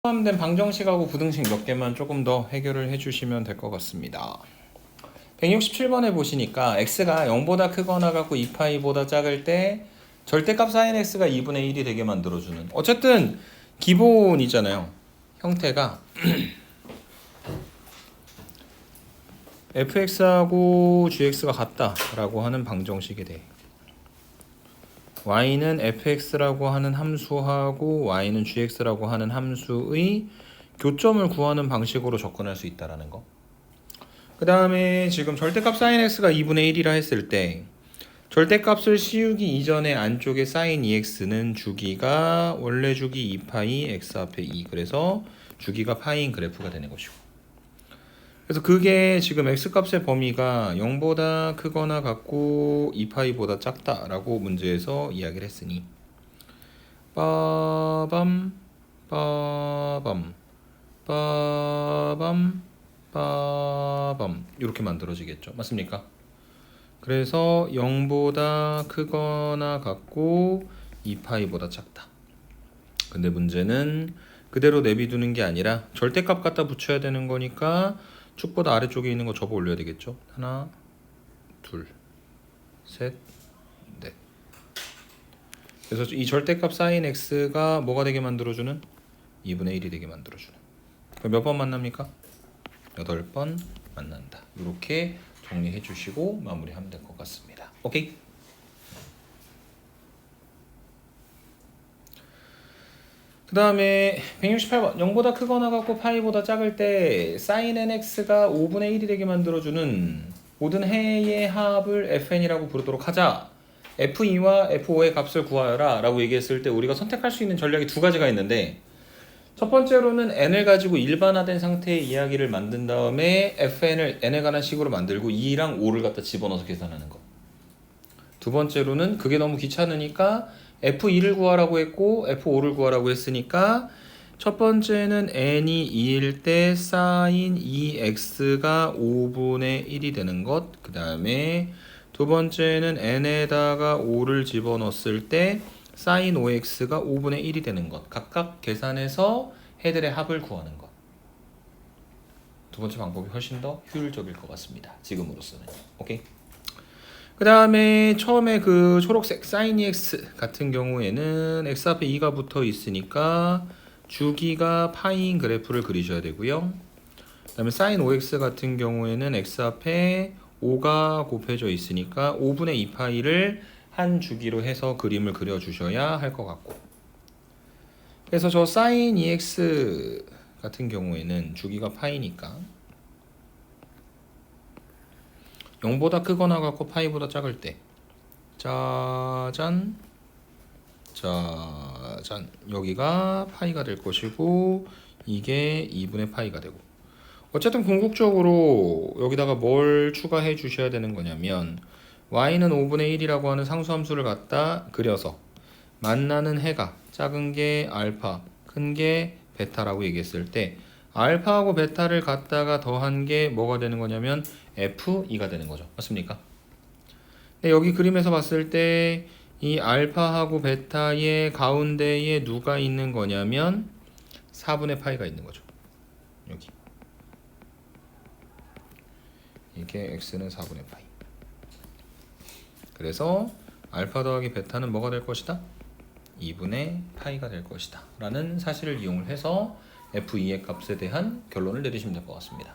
포함된 방정식하고 부등식 몇 개만 조금 더 해결을 해주시면 될 것 같습니다. 167번에 보시니까 x가 0보다 크거나 같고 2파이보다 작을 때 절대값 sin x가 2분의 1이 되게 만들어주는, 어쨌든 기본이잖아요. 형태가 fx하고 gx가 같다라고 하는 방정식이 돼. y는 fx라고 하는 함수하고 y는 gx라고 하는 함수의 교점을 구하는 방식으로 접근할 수 있다라는 거. 그 다음에 지금 절대값 sin x가 2분의 1이라 했을 때 절대값을 씌우기 이전에 안쪽에 sin 2x는 주기가 원래 주기 2파이 x 앞에 2, 그래서 주기가 파이인 그래프가 되는 것이고, 그래서 그게 지금 x값의 범위가 0보다 크거나 같고 2파이보다 작다라고 문제에서 이야기를 했으니 빠밤 빠밤 빠밤 빠밤 이렇게 만들어지겠죠. 맞습니까? 그래서 0보다 크거나 같고 2파이보다 작다. 근데 문제는 그대로 내비두는 게 아니라 절대값 갖다 붙여야 되는 거니까 축보다 아래쪽에 있는 거 접어 올려야 되겠죠. 하나, 둘, 셋, 넷. 그래서 이 절대값 sin x가 뭐가 되게 만들어주는? 2분의 1이 되게 만들어주는. 그럼 몇 번 만납니까? 8번 만난다. 이렇게 정리해 주시고 마무리하면 될 것 같습니다. 오케이? 그 다음에 168번 0보다 크거나 같고 파이보다 작을 때 sin nx가 5분의 1이 되게 만들어주는 모든 해의 합을 fn이라고 부르도록 하자. f2와 f5의 값을 구하여라 라고 얘기했을 때 우리가 선택할 수 있는 전략이 두 가지가 있는데, 첫 번째로는 n을 가지고 일반화된 상태의 이야기를 만든 다음에 fn을 n에 관한 식으로 만들고 2랑 5를 갖다 집어넣어서 계산하는 거. 두 번째로는 그게 너무 귀찮으니까 f2를 구하라고 했고 f5를 구하라고 했으니까 첫 번째는 n이 2일 때 sin 2x가 5분의 1이 되는 것, 그 다음에 두 번째는 n에다가 5를 집어넣었을 때 sin 5x가 5분의 1이 되는 것, 각각 계산해서 해들의 합을 구하는 것. 두 번째 방법이 훨씬 더 효율적일 것 같습니다. 지금으로서는. 오케이? 그 다음에 처음에 그 초록색 sin 2x 같은 경우에는 x 앞에 2가 붙어 있으니까 주기가 파이인 그래프를 그리셔야 되고요. 그 다음에 sin 5x 같은 경우에는 x 앞에 5가 곱해져 있으니까 5분의 2파이를 한 주기로 해서 그림을 그려주셔야 할 것 같고, 그래서 저 sin 2x 같은 경우에는 주기가 파이니까 0보다 크거나 같고 파이보다 작을 때 짜잔 짜잔 여기가 파이가 될 것이고 이게 2분의 파이가 되고, 어쨌든 궁극적으로 여기다가 뭘 추가해 주셔야 되는 거냐면 y는 5분의 1이라고 하는 상수함수를 갖다 그려서 만나는 해가 작은 게 알파, 큰 게 베타라고 얘기했을 때 알파하고 베타를 갖다가 더한 게 뭐가 되는 거냐면 F2가 되는 거죠. 맞습니까? 근데 여기 그림에서 봤을 때 이 알파하고 베타의 가운데에 누가 있는 거냐면 4분의 파이가 있는 거죠. 여기. 이게 x는 4분의 파이. 그래서 알파 더하기 베타는 뭐가 될 것이다? 2분의 파이가 될 것이다 라는 사실을 이용을 해서 F2의 값에 대한 결론을 내리시면 될 것 같습니다.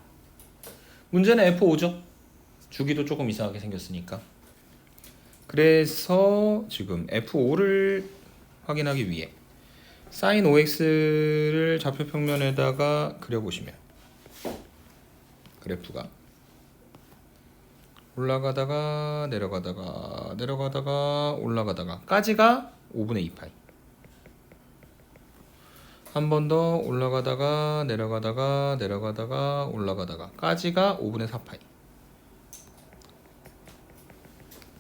문제는 F5죠. 주기도 조금 이상하게 생겼으니까. 그래서 지금 F5를 확인하기 위해 sin 5x를 좌표 평면에다가 그려보시면 그래프가 올라가다가 내려가다가 내려가다가 올라가다가 까지가 5분의 2파이, 한 번 더 올라가다가 내려가다가 내려가다가 올라가다가 까지가 5분의 4파이,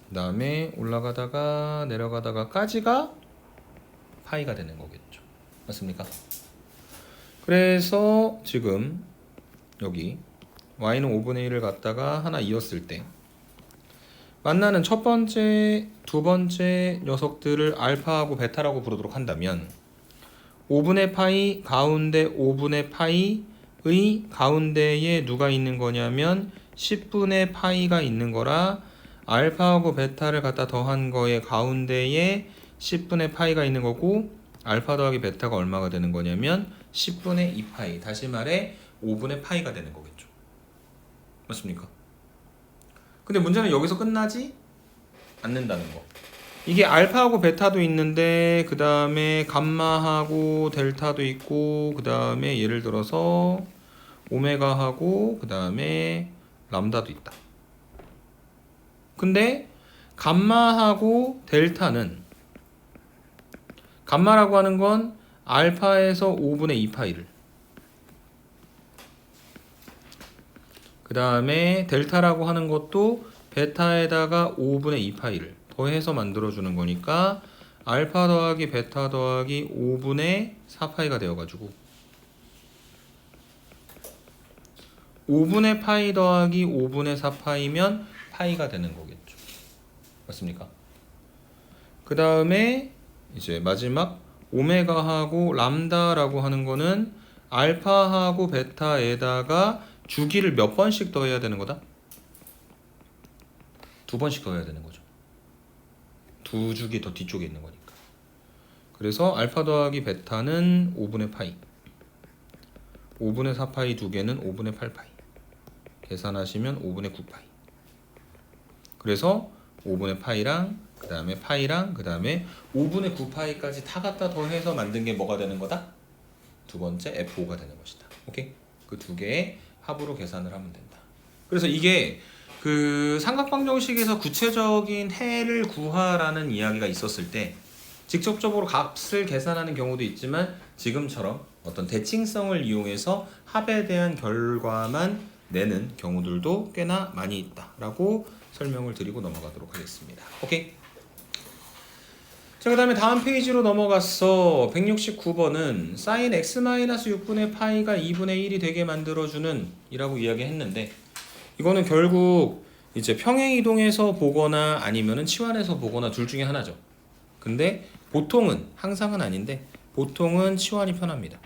그 다음에 올라가다가 내려가다가 까지가 파이가 되는 거겠죠. 맞습니까? 그래서 지금 여기 y는 5분의 1을 갖다가 하나 이었을 때 만나는 첫 번째, 두 번째 녀석들을 알파하고 베타라고 부르도록 한다면 5분의 파이 가운데 5분의 파이의 가운데에 누가 있는 거냐면 10분의 파이가 있는 거라 알파하고 베타를 갖다 더한 거에 가운데에 10분의 파이가 있는 거고 알파 더하기 베타가 얼마가 되는 거냐면 10분의 2파이. 다시 말해 5분의 파이가 되는 거겠죠. 맞습니까? 근데 문제는 여기서 끝나지 않는다는 거. 이게 알파하고 베타도 있는데 그 다음에 감마하고 델타도 있고 그 다음에 예를 들어서 오메가하고 그 다음에 람다도 있다. 근데 감마하고 델타는 감마라고 하는 건 알파에서 5분의 2파이를 그 다음에 델타라고 하는 것도 베타에다가 5분의 2파이를 더해서 만들어주는 거니까 알파 더하기 베타 더하기 5분의 4파이가 되어가지고 5분의 파이 더하기 5분의 4파이면 파이가 되는 거겠죠. 맞습니까? 그 다음에 이제 마지막 오메가하고 람다라고 하는 거는 알파하고 베타에다가 주기를 몇 번씩 더해야 되는 거다? 2번씩 더해야 되는 거죠. 두 주기 더 뒤쪽에 있는 거니까. 그래서 알파 더하기 베타는 5분의 파이 5분의 4파이 두 개는 5분의 8파이 계산하시면 5분의 9파이. 그래서 5분의 파이랑 그 다음에 파이랑 그 다음에 5분의 9파이까지 다 갖다 더해서 만든 게 뭐가 되는 거다? 두 번째 F5가 되는 것이다. 오케이? 그 두 개의 합으로 계산을 하면 된다. 그래서 이게 그 삼각방정식에서 구체적인 해를 구하라는 이야기가 있었을 때 직접적으로 값을 계산하는 경우도 있지만 지금처럼 어떤 대칭성을 이용해서 합에 대한 결과만 내는 경우들도 꽤나 많이 있다라고 설명을 드리고 넘어가도록 하겠습니다. 오케이? 자, 그 다음에 다음 페이지로 넘어가서 169번은 sin x-6분의 파이가 2분의 1이 되게 만들어주는 이라고 이야기했는데 이거는 결국 이제 평행이동에서 보거나 아니면은 치환해서 보거나 둘 중에 하나죠. 근데 보통은 항상은 아닌데 보통은 치환이 편합니다.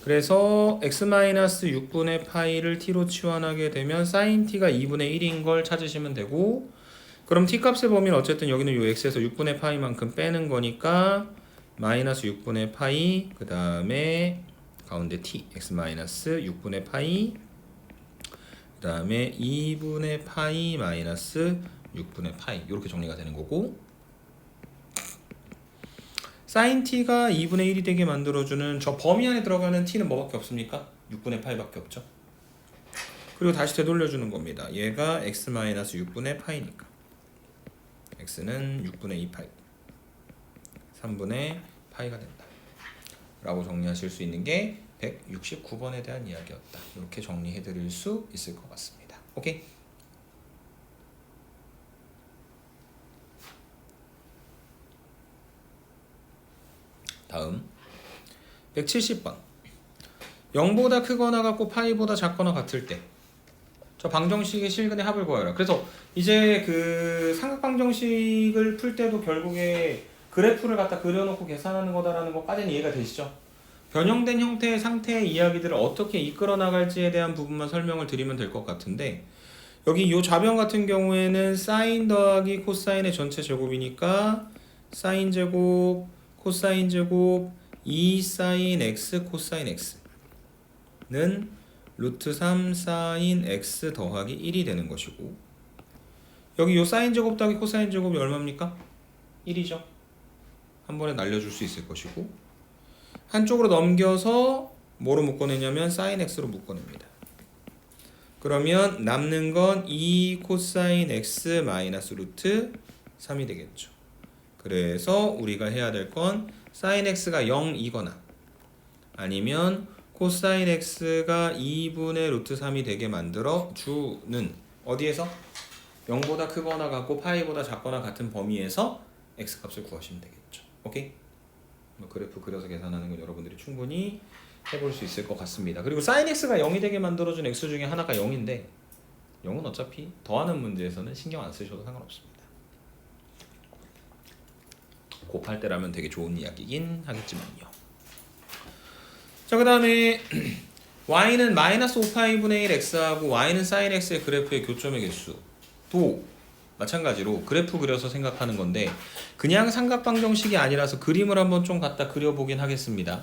그래서 x-6분의 파이를 t로 치환하게 되면 sin t가 2분의 1인 걸 찾으시면 되고 그럼 t 값의 범위는 어쨌든 여기는 요 x에서 6분의 파이만큼 빼는 거니까 마이너스 6분의 파이 그 다음에 가운데 t x-6분의 파이 그 다음에 2분의 파이 마이너스 6분의 파이 이렇게 정리가 되는 거고 sin t가 2분의 1이 되게 만들어주는 저 범위 안에 들어가는 t는 뭐밖에 없습니까? 6분의 파이밖에 없죠. 그리고 다시 되돌려주는 겁니다. 얘가 x-6분의 파이니까 x는 6분의 2파이 3분의 파이가 된다 라고 정리하실 수 있는 게 169번에 대한 이야기였다. 이렇게 정리해 드릴 수 있을 것 같습니다. 오케이? 다음 170번 0보다 크거나 같고 파이보다 작거나 같을 때 저 방정식의 실근의 합을 구하라. 그래서 이제 그 삼각방정식을 풀 때도 결국에 그래프를 갖다 그려놓고 계산하는 거다라는 것까지는 이해가 되시죠? 변형된 형태의 상태의 이야기들을 어떻게 이끌어 나갈지에 대한 부분만 설명을 드리면 될 것 같은데 여기 이 좌변 같은 경우에는 사인 더하기 코사인의 전체 제곱이니까 사인 제곱 코사인 제곱 2 사인 x 코사인 x는 루트 3 사인 x 더하기 1이 되는 것이고 여기 요 사인 제곱 더하기 코사인 제곱이 얼마입니까? 1이죠. 한 번에 날려줄 수 있을 것이고 한쪽으로 넘겨서 뭐로 묶어내냐면 사인 x로 묶어냅니다. 그러면 남는 건 2 코사인 x 마이너스 루트 3이 되겠죠. 그래서 우리가 해야 될 건 사인 x가 0이거나 아니면 코사인 x가 2분의 루트 3이 되게 만들어 주는 어디에서? 0보다 크거나 같고 파이보다 작거나 같은 범위에서 x값을 구하시면 되겠죠. 오케이? 그래프 그려서 계산하는 건 여러분들이 충분히 해볼 수 있을 것 같습니다. 그리고 sin x가 0이 되게 만들어준 x 중에 하나가 0인데 0은 어차피 더하는 문제에서는 신경 안 쓰셔도 상관없습니다. 곱할 때라면 되게 좋은 이야기긴 하겠지만요. 자, 그 다음에 y는 마이너스 5파이분의 1 x하고 y는 sin x의 그래프의 교점의 개수도 마찬가지로 그래프 그려서 생각하는 건데 그냥 삼각방정식이 아니라서 그림을 한번 좀 갖다 그려보긴 하겠습니다.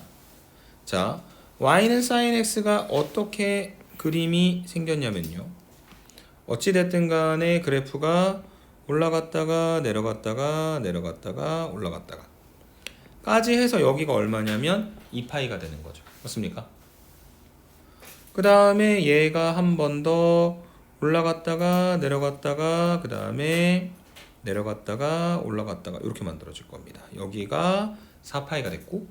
자, y는 sin x가 어떻게 그림이 생겼냐면요. 어찌됐든 간에 그래프가 올라갔다가 내려갔다가 내려갔다가 올라갔다가 까지 해서 여기가 얼마냐면 2파이가 되는 거죠. 맞습니까? 그 다음에 얘가 한 번 더 올라갔다가 내려갔다가 그 다음에 내려갔다가 올라갔다가 이렇게 만들어질 겁니다. 여기가 4파이가 됐고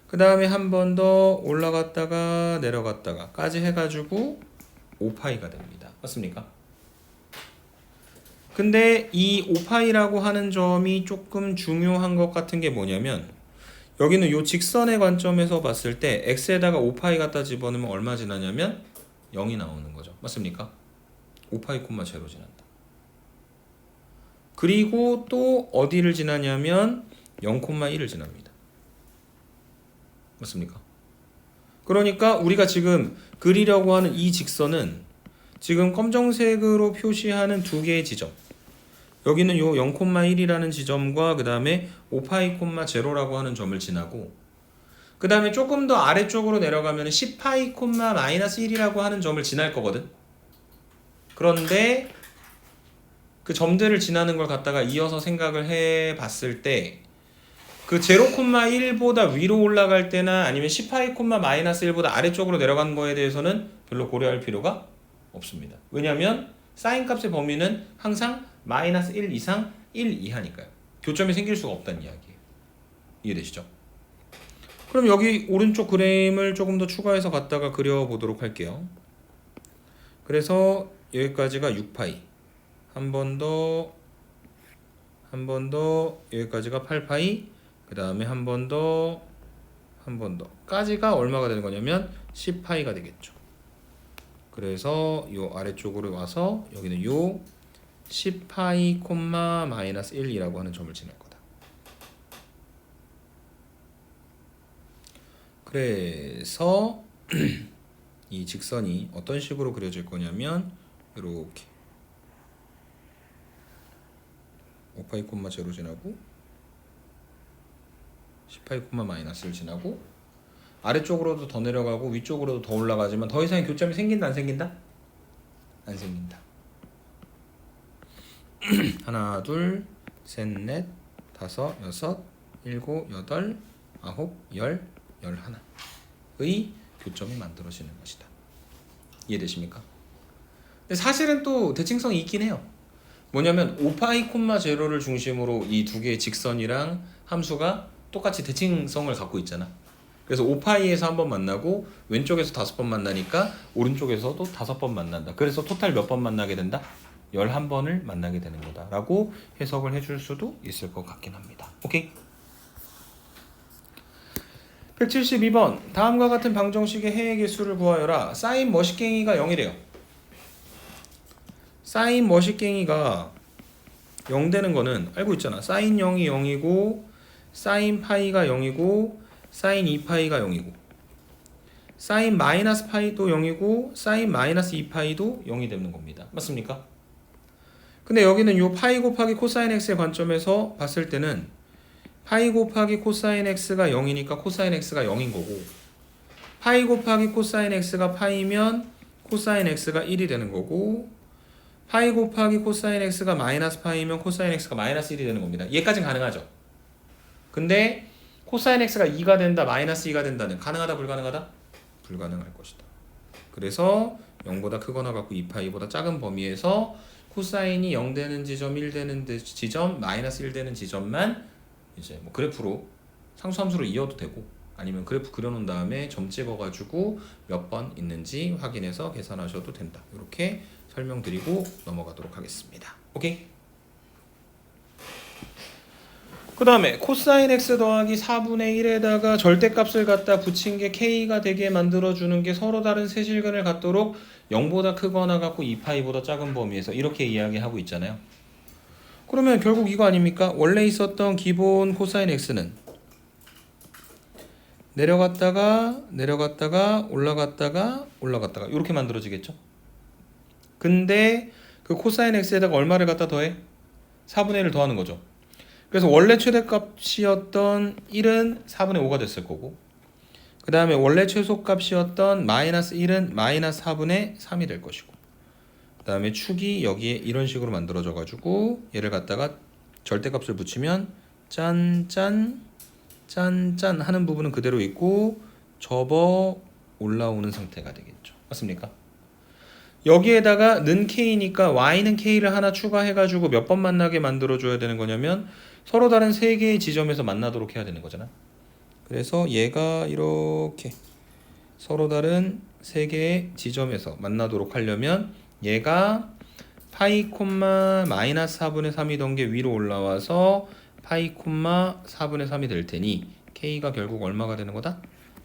그 다음에 한 번 더 올라갔다가 내려갔다가 까지 해가지고 5파이가 됩니다. 맞습니까? 근데 이 5파이라고 하는 점이 조금 중요한 것 같은 게 뭐냐면 여기는 요 직선의 관점에서 봤을 때 x에다가 5파이 갖다 집어넣으면 얼마 지나냐면 0이 나오는 거죠. 맞습니까? 5파이 콤마 제로 지난다. 그리고 또 어디를 지나냐면 0,1을 지납니다. 맞습니까? 그러니까 우리가 지금 그리려고 하는 이 직선은 지금 검정색으로 표시하는 두 개의 지점, 여기는 요 0,1이라는 지점과 그 다음에 5파이 콤마 제로라고 하는 점을 지나고 그 다음에 조금 더 아래쪽으로 내려가면 10파이 콤마 마이너스 1이라고 하는 점을 지날 거거든. 그런데 그 점들을 지나는 걸 갖다가 이어서 생각을 해 봤을 때 그 0,1보다 위로 올라갈 때나 아니면 10파이 콤마 마이너스 1보다 아래쪽으로 내려가는 거에 대해서는 별로 고려할 필요가 없습니다. 왜냐하면 사인 값의 범위는 항상 마이너스 1 이상 1 이하니까요. 교점이 생길 수가 없다는 이야기예요. 이해되시죠? 그럼 여기 오른쪽 그림을 조금 더 추가해서 갖다가 그려보도록 할게요. 그래서 여기까지가 6파이, 한 번 더 여기까지가 8파이, 그 다음에 한 번 더 까지가 얼마가 되는 거냐면 10파이가 되겠죠. 그래서 요 아래쪽으로 와서 여기는 요 10파이 콤마 마이너스 1이라고 하는 점을 지날 거다. 그래서 이 직선이 어떤 식으로 그려질 거냐면 이렇게 5파이 콤마 제로 지나고 10파이 콤마 마이너스를 지나고 아래쪽으로도 더 내려가고 위쪽으로도 더 올라가지만 더 이상의 교점이 생긴다 안 생긴다? 안 생긴다. 하나 둘 셋 넷 다섯 여섯 일곱 여덟 아홉 열 열하나의 교점이 만들어지는 것이다. 이해되십니까? 근데 사실은 또 대칭성이 있긴 해요. 뭐냐면 5파이 콤마 제로를 중심으로 이 두 개의 직선이랑 함수가 똑같이 대칭성을 갖고 있잖아. 그래서 5파이에서 한 번 만나고 왼쪽에서 5번 만나니까 오른쪽에서도 5번 만난다. 그래서 토탈 몇 번 만나게 된다? 11번을 만나게 되는 거다 라고 해석을 해줄 수도 있을 것 같긴 합니다. 오케이? 172번 다음과 같은 방정식의 해의 개수를 구하여라. 사인 머시갱이가 0이래요. 사인 머시갱이가 0 되는 거는 알고 있잖아. 사인 0이 0이고 사인 파이가 0이고 사인 2파이가 0이고 사인 마이너스 파이도 0이고 사인 마이너스 2파이도 0이 되는 겁니다. 맞습니까? 근데 여기는 요 파이 곱하기 코사인 x의 관점에서 봤을 때는 파이 곱하기 코사인 x가 0이니까 코사인 x가 0인 거고 파이 곱하기 코사인 x가 파이면 코사인 x가 1이 되는 거고 파이 곱하기 코사인 x가 마이너스 파이면 코사인 x가 마이너스 1이 되는 겁니다. 얘까지는 가능하죠. 근데 코사인 x가 2가 된다, 마이너스 2가 된다는 가능하다, 불가능하다? 불가능할 것이다. 그래서 0보다 크거나 같고 2파이보다 작은 범위에서 코사인이 0 되는 지점, 1 되는 지점, 마이너스 1 되는 지점만 이제 뭐 그래프로 상수함수로 이어도 되고 아니면 그래프 그려놓은 다음에 점 찍어가지고 몇 번 있는지 확인해서 계산하셔도 된다. 이렇게 설명드리고 넘어가도록 하겠습니다. 오케이? 그 다음에 코사인 x 더하기 4분의 1에다가 절대값을 갖다 붙인 게 k가 되게 만들어주는 게 서로 다른 세실근을 갖도록 0보다 크거나 같고 2파이보다 작은 범위에서 이렇게 이야기하고 있잖아요. 그러면 결국 이거 아닙니까? 원래 있었던 기본 코사인 x는 내려갔다가 올라갔다가 이렇게 만들어지겠죠? 근데 그 코사인 x에다가 얼마를 갖다 더해? 4분의 1을 더하는 거죠. 그래서 원래 최대값이었던 1은 4분의 5가 됐을 거고, 그 다음에 원래 최소값이었던 마이너스 1은 마이너스 4분의 3이 될 것이고, 그 다음에 축이 여기에 이런 식으로 만들어져 가지고 얘를 갖다가 절대값을 붙이면 짠짠 짠짠 하는 부분은 그대로 있고 접어 올라오는 상태가 되겠죠. 맞습니까? 여기에다가 는 k니까 y는 k를 하나 추가해가지고 몇 번 만나게 만들어줘야 되는 거냐면 서로 다른 세 개의 지점에서 만나도록 해야 되는 거잖아. 그래서 얘가 이렇게 서로 다른 세 개의 지점에서 만나도록 하려면 얘가 파이 콤마 마이너스 4분의 3이던 게 위로 올라와서 파이 콤마 4분의 3이 될 테니 k가 결국 얼마가 되는 거다?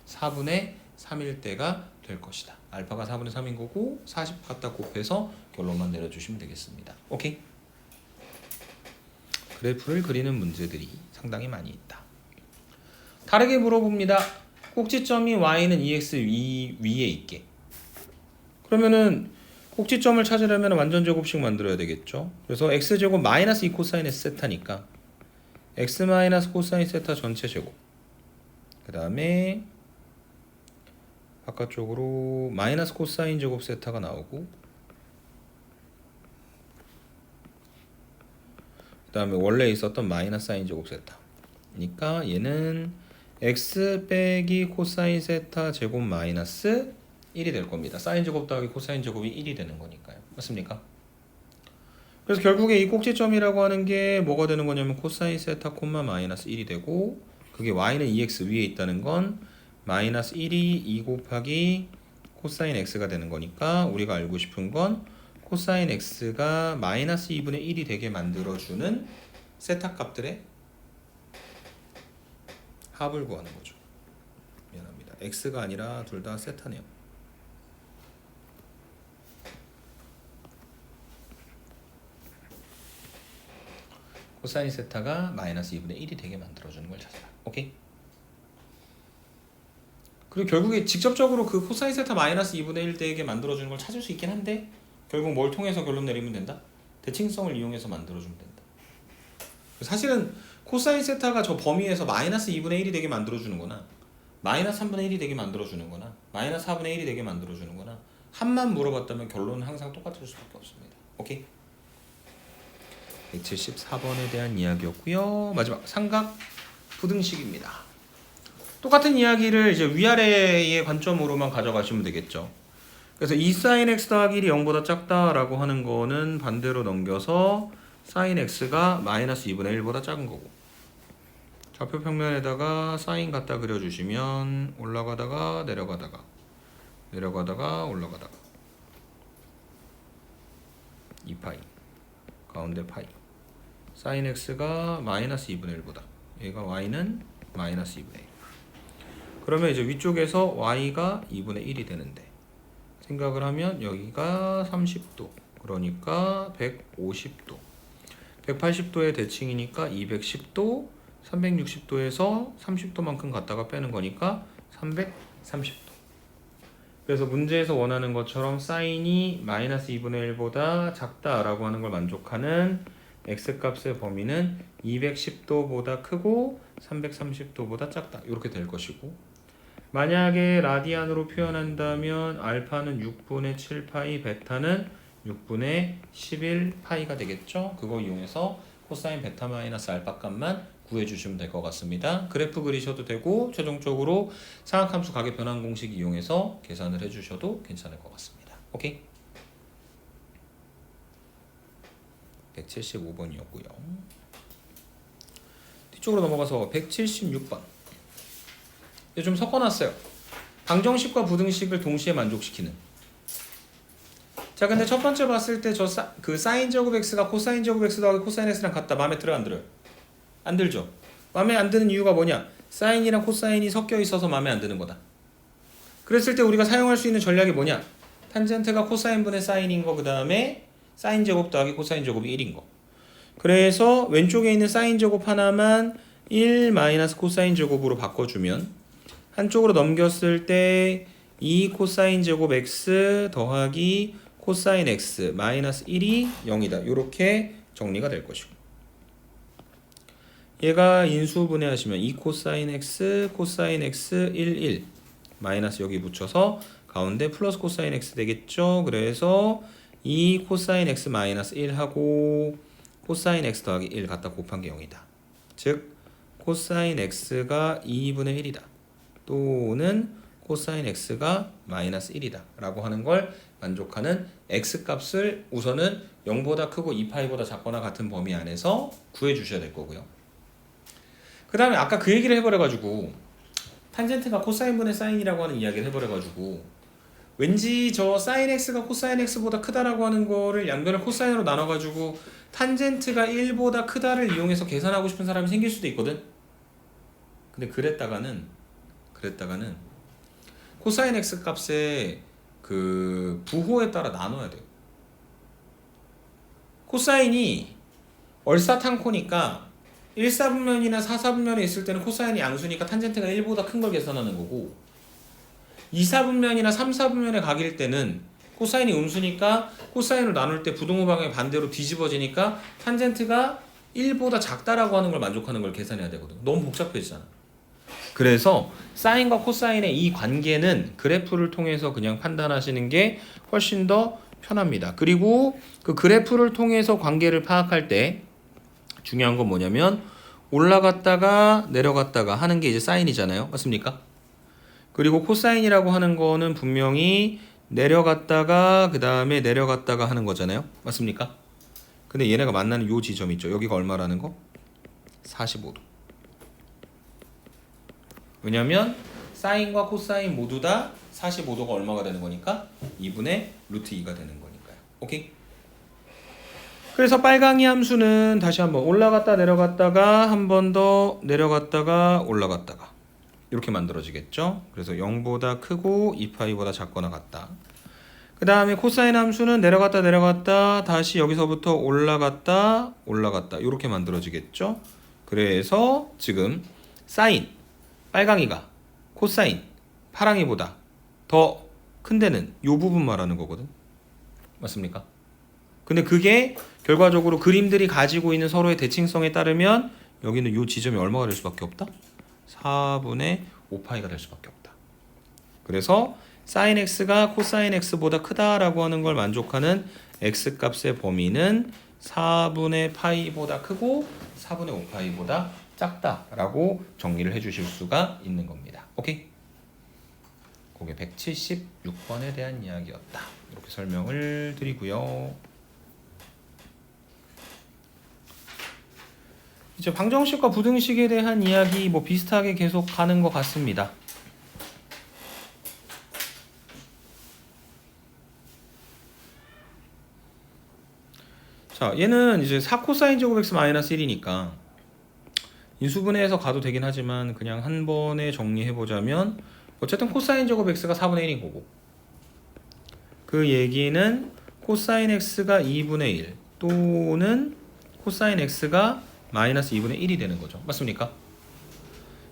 4분의 3일 때가 될 것이다. 알파가 4분의 3인 거고 40 갖다 곱해서 결론만 내려주시면 되겠습니다. 오케이? 그래프를 그리는 문제들이 상당히 많이 있다. 다르게 물어봅니다. 꼭지점이 y는 ex 위에 있게. 그러면은 꼭지점을 찾으려면 완전 제곱식 만들어야 되겠죠. 그래서 x제곱 마이너스 2 코사인 s 세타니까 x 마이너스 코사인 세타 전체 제곱, 그 다음에 바깥쪽으로 마이너스 코사인 제곱 세타가 나오고, 그 다음에 원래 있었던 마이너스 사인 제곱 세타, 그러니까 얘는 x 빼기 코사인 세타 제곱 마이너스 1이 될 겁니다. 사인 제곱 더하기 코사인 제곱이 1이 되는 거니까요. 맞습니까? 그래서 결국에 이 꼭지점이라고 하는 게 뭐가 되는 거냐면 코사인 세타 콤마 마이너스 1이 되고, 그게 y는 2x 위에 있다는 건 마이너스 1이 2 곱하기 코사인 x가 되는 거니까 우리가 알고 싶은 건 코사인 x가 마이너스 2분의 1이 되게 만들어주는 세타 값들의 합을 구하는 거죠. 미안합니다. x가 아니라 둘 다 세타네요. 코사인 세타가 마이너스 2분의 1이 되게 만들어주는 걸 찾아라. 오케이? 그리고 결국에 직접적으로 그 코사인 세타 마이너스 2분의 1 되게 만들어주는 걸 찾을 수 있긴 한데 결국 뭘 통해서 결론 내리면 된다? 대칭성을 이용해서 만들어주면 된다. 사실은 코사인 세타가 저 범위에서 마이너스 2분의 1이 되게 만들어주는 거나 마이너스 3분의 1이 되게 만들어주는 거나 마이너스 4분의 1이 되게 만들어주는 거나 한만 물어봤다면 결론은 항상 똑같을 수밖에 없습니다. 오케이? 174번에 대한 이야기였고요. 마지막 삼각 부등식입니다. 똑같은 이야기를 이제 위아래의 관점으로만 가져가시면 되겠죠. 그래서 2 sin x 더하기 1이 0보다 작다라고 하는 거는 반대로 넘겨서 sin x가 마이너스 2분의 1보다 작은 거고, 좌표 평면에다가 sin 갖다 그려주시면 올라가다가 내려가다가 올라가다가 2파이 가운데 파이, sin x가 마이너스 2분의 1보다, 얘가 y는 마이너스 2분의 1. 그러면 이제 위쪽에서 y가 2분의 1이 되는데 생각을 하면 여기가 30도, 그러니까 150도, 180도의 대칭이니까 210도, 360도에서 30도만큼 갖다가 빼는 거니까 330도. 그래서 문제에서 원하는 것처럼 사인이 마이너스 2분의 1보다 작다라고 하는 걸 만족하는 x값의 범위는 210도보다 크고 330도보다 작다, 이렇게 될 것이고, 만약에 라디안으로 표현한다면 알파는 6분의 7파이, 베타는 6분의 11파이가 되겠죠. 그거 이용해서 코사인 베타 마이너스 알파 값만 구해주시면 될 것 같습니다. 그래프 그리셔도 되고 최종적으로 상악함수 가계 변환 공식 이용해서 계산을 해주셔도 괜찮을 것 같습니다. 오케이? 175번이었고요. 뒤쪽으로 넘어가서 176번. 좀 섞어놨어요. 방정식과 부등식을 동시에 만족시키는. 자, 근데 첫 번째 봤을 때 그 사인 제곱 x가 코사인 제곱 x 더하기 코사인 x랑 같다. 마음에 들어요, 안 들어요? 안 들죠? 마음에 안 드는 이유가 뭐냐? 사인이랑 코사인이 섞여 있어서 마음에 안 드는 거다. 그랬을 때 우리가 사용할 수 있는 전략이 뭐냐? 탄젠트가 코사인 분의 사인인 거, 그 다음에 사인 제곱 더하기 코사인 제곱이 1인 거. 그래서 왼쪽에 있는 사인 제곱 하나만 1 마이너스 코사인 제곱으로 바꿔주면 한쪽으로 넘겼을 때 2 코사인 제곱 x 더하기 코사인 x 마이너스 1이 0이다. 이렇게 정리가 될 것이고, 얘가 인수분해하시면 2 코사인 x 코사인 x 1 마이너스 여기 붙여서 가운데 플러스 코사인 x 되겠죠. 그래서 2 코사인 x 마이너스 1하고 코사인 x 더하기 1 갖다 곱한 게 0이다. 즉 코사인 x가 2분의 1이다. 또는 코사인 x가 마이너스 1이다 라고 하는 걸 만족하는 x값을 우선은 0보다 크고 2파이보다 작거나 같은 범위 안에서 구해 주셔야 될 거고요. 그 다음에 아까 그 얘기를 해버려가지고 탄젠트가 코사인분의 사인이라고 하는 이야기를 해버려가지고 왠지 저 사인 x가 코사인 x보다 크다라고 하는 거를 양변을 코사인으로 나눠가지고 탄젠트가 1보다 크다를 이용해서 계산하고 싶은 사람이 생길 수도 있거든. 근데 그랬다가는 코사인 x 값의 그 부호에 따라 나눠야 돼요. 코사인이 얼사탄코니까 1사분면이나 4사분면에 있을 때는 코사인이 양수니까 탄젠트가 1보다 큰 걸 계산하는 거고, 2사분면이나 3사분면에 각일 때는 코사인이 음수니까 코사인을 나눌 때 부등호 방향이 반대로 뒤집어지니까 탄젠트가 1보다 작다라고 하는 걸 만족하는 걸 계산해야 되거든. 너무 복잡해지잖아. 그래서 사인과 코사인의 이 관계는 그래프를 통해서 그냥 판단하시는 게 훨씬 더 편합니다. 그리고 그 그래프를 통해서 관계를 파악할 때 중요한 건 뭐냐면 올라갔다가 내려갔다가 하는 게 이제 사인이잖아요. 맞습니까? 그리고 코사인이라고 하는 거는 분명히 내려갔다가 그 다음에 내려갔다가 하는 거잖아요. 맞습니까? 근데 얘네가 만나는 요 지점 있죠. 여기가 얼마라는 거? 45도. 왜냐면 사인과 코사인 모두 다 45도가 얼마가 되는 거니까 2분의 루트 2가 되는 거니까요. 오케이? 그래서 빨강이 함수는 다시 한번 올라갔다 내려갔다가 한 번 더 내려갔다가 올라갔다가 이렇게 만들어지겠죠. 그래서 0보다 크고 2파이보다 작거나 같다. 그 다음에 코사인 함수는 내려갔다 내려갔다 다시 여기서부터 올라갔다 올라갔다 이렇게 만들어지겠죠. 그래서 지금 사인 빨강이가 코사인 파랑이보다 더 큰 데는 이 부분 말하는 거거든. 맞습니까? 근데 그게 결과적으로 그림들이 가지고 있는 서로의 대칭성에 따르면 여기는 이 지점이 얼마가 될 수밖에 없다? 4분의 5파이가 될 수밖에 없다. 그래서 사인 x가 코사인 x보다 크다라고 하는 걸 만족하는 x값의 범위는 4분의 파이보다 크고 4분의 5파이보다 작다라고 정리를 해주실 수가 있는 겁니다. 오케이? 그게 176번에 대한 이야기였다. 이렇게 설명을 드리고요. 이제 방정식과 부등식에 대한 이야기 뭐 비슷하게 계속 가는 것 같습니다. 자, 얘는 이제 4코사인 제곱 x 마이너스 1이니까 인수분해해서 가도 되긴 하지만 그냥 한 번에 정리해보자면 어쨌든 코사인 제곱 x가 4분의 1인 거고, 그 얘기는 코사인 x가 2분의 1 또는 코사인 x가 마이너스 2분의 1이 되는 거죠. 맞습니까?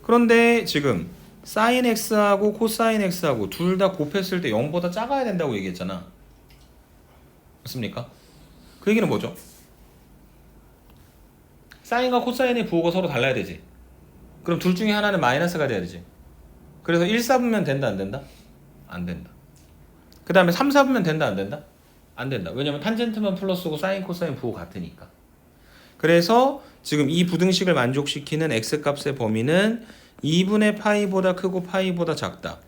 그런데 지금 사인 x하고 코사인 x하고 둘 다 곱했을 때 0보다 작아야 된다고 얘기했잖아. 맞습니까? 그 얘기는 뭐죠? 사인과 코사인의 부호가 서로 달라야 되지. 그럼 둘 중에 하나는 마이너스가 돼야 되지. 그래서 1사분면 된다 안 된다? 안 된다. 그 다음에 3사분면 된다 안 된다? 안 된다. 왜냐면 탄젠트만 플러스고 사인 코사인 부호 같으니까. 그래서 지금 이 부등식을 만족시키는 x값의 범위는 2분의 파이보다 크고 파이보다 작다,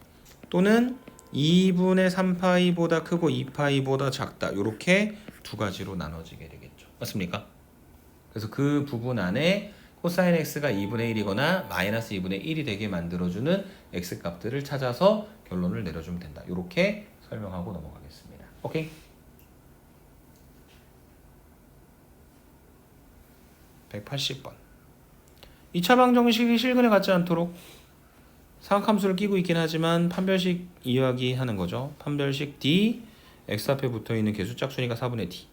또는 2분의 3파이보다 크고 2파이보다 작다, 이렇게 두 가지로 나눠지게 되겠죠. 맞습니까? 그래서 그 부분 안에 코사인 x가 2분의 1이거나 마이너스 2분의 1이 되게 만들어주는 x값들을 찾아서 결론을 내려주면 된다. 이렇게 설명하고 넘어가겠습니다. 오케이? 180번. 2차 방정식이 실근에 갖지 않도록 사각함수를 끼고 있긴 하지만 판별식 이야기하는 거죠. 판별식 D, x 앞에 붙어있는 개수 짝수니까 4분의 D,